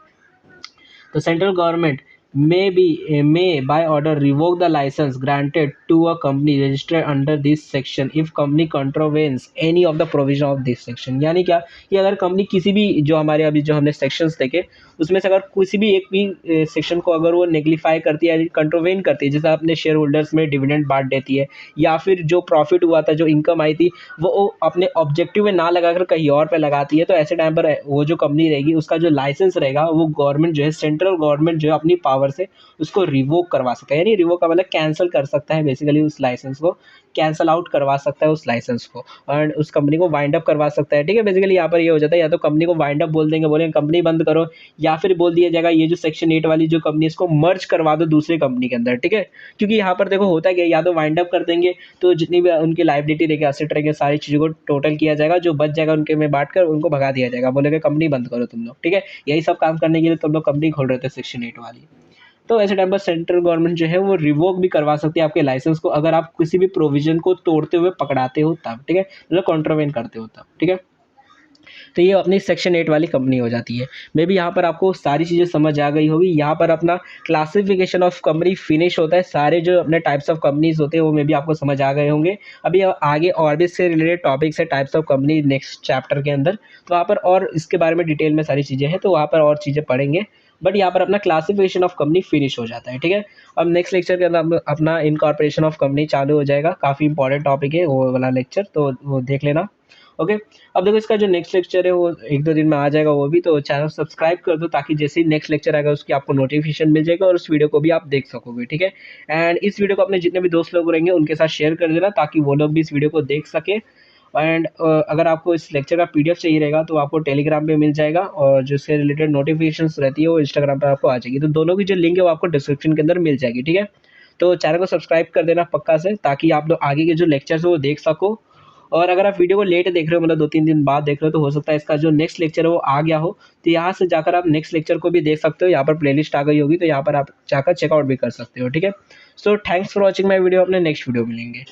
A: तो central government may by order revoke the license granted to a company registered under this section if company contravenes any of the provision of this section। यानी क्या कि अगर कंपनी किसी भी, जो हमारे अभी जो हमने सेक्शंस देखे उसमें से अगर किसी भी एक भी सेक्शन को अगर वो नेग्लिफाई करती है, कंट्रोवेन करती है, जैसे अपने शेयर होल्डर्स में डिविडेंड बांट देती है, या फिर जो प्रॉफिट हुआ था, जो इनकम आई थी, वो अपने ऑब्जेक्टिव में ना लगाकर कहीं और पे लगाती है, तो ऐसे टाइम पर वो जो कंपनी रहेगी उसका जो लाइसेंस रहेगा वो गवर्नमेंट जो है, सेंट्रल गवर्नमेंट जो है अपनी पावर से उसको रिवोक करवा सकता है। यानी रिवोक का मतलब कैंसिल कर सकता है, बेसिकली उस लाइसेंस को कैंसिल आउट करवा सकता है उस लाइसेंस को, और उस कंपनी को वाइंड अप करवा सकता है, ठीक है। बेसिकली यहाँ पर ये हो जाता है, या तो कंपनी को वाइंड अप बोल देंगे, बोलेंगे कंपनी बंद करो, या फिर बोल दिया जाएगा ये जो सेक्शन 8 वाली जो कंपनी, इसको मर्ज करवा दो दूसरी कंपनी के अंदर, ठीक है। क्योंकि यहाँ पर देखो होता क्या, या तो वाइंड अप कर देंगे तो जितनी भी उनकी लाइबिलिटी रहेगी, एसेट रहेंगे, सारी चीज़ों को टोटल किया जाएगा, जो बच जाएगा उनके में बांट कर उनको भगा दिया जाएगा, बोलेगा कंपनी बंद करो तुम लोग, ठीक है। यही सब काम करने के लिए तुम लोग कंपनी खोल रहे थे सेक्शन 8 वाली। तो ऐसे टाइम पर सेंट्रल गवर्नमेंट जो है वो रिवोक भी करवा सकती है आपके लाइसेंस को, अगर आप किसी भी प्रोविजन को तोड़ते हुए पकड़ाते हो तब, ठीक है, मतलब कॉन्ट्रावेन करते हो तब, ठीक है। तो ये अपनी सेक्शन 8 वाली कंपनी हो जाती है। मे बी यहाँ पर आपको सारी चीज़ें समझ आ गई होगी। यहाँ पर अपना क्लासिफिकेशन ऑफ कंपनी फिनिश होता है, सारे जो अपने टाइप्स ऑफ कंपनीज होते हैं वो मे बी आपको समझ आ गए होंगे। अभी आगे और भी इससे रिलेटेड टॉपिक्स है, types of company, next chapter के अंदर, तो वहाँ पर और इसके बारे में डिटेल में सारी चीज़ें हैं, तो वहाँ पर और चीज़ें पढ़ेंगे। बट यहाँ पर अपना क्लासिफिकेशन ऑफ कंपनी फिनिश हो जाता है, ठीक है। अब नेक्स्ट लेक्चर के अंदर अपना इनकॉर्पोरेशन ऑफ कंपनी चालू हो जाएगा, काफ़ी इंपॉर्टेंट टॉपिक है वो वाला लेक्चर, तो वो देख लेना। ओके, अब देखो इसका जो नेक्स्ट लेक्चर है वो 1-2 दिन में आ जाएगा वो भी, तो चैनल सब्सक्राइब कर दो ताकि जैसे ही नेक्स्ट लेक्चर आएगा उसकी आपको नोटिफिकेशन मिल जाएगा और उस वीडियो को भी आप देख सकोगे, ठीक है। एंड इस वीडियो को अपने जितने भी दोस्त लोग रहेंगे उनके साथ शेयर कर देना ताकि वो लोग भी इस वीडियो को देख सके। एंड अगर आपको इस लेक्चर का पीडीएफ चाहिए रहेगा तो आपको टेलीग्राम पे मिल जाएगा, और जिससे रिलेटेड नोटिफिकेशंस रहती है वो इंस्टाग्राम पे आपको आ जाएगी। तो दोनों की जो लिंक है वो आपको डिस्क्रिप्शन के अंदर मिल जाएगी, ठीक है। तो चैनल को सब्सक्राइब कर देना पक्का से, ताकि आप लोग आगे के जो लेक्चर्स है वो देख सको। और अगर आप वीडियो को लेट देख रहे हो, मतलब 2-3 दिन बाद देख रहे हो, तो हो सकता है इसका जो नेक्स्ट लेक्चर है वो आ गया हो, तो यहाँ से जाकर आप नेक्स्ट लेक्चर को भी देख सकते हो। यहाँ पर प्लेलिस्ट आ गई होगी, तो यहाँ पर आप जाकर चेकआउट भी कर सकते हो, ठीक है। So thanks for watching my video, अपने नेक्स्ट वीडियो मिलेंगे।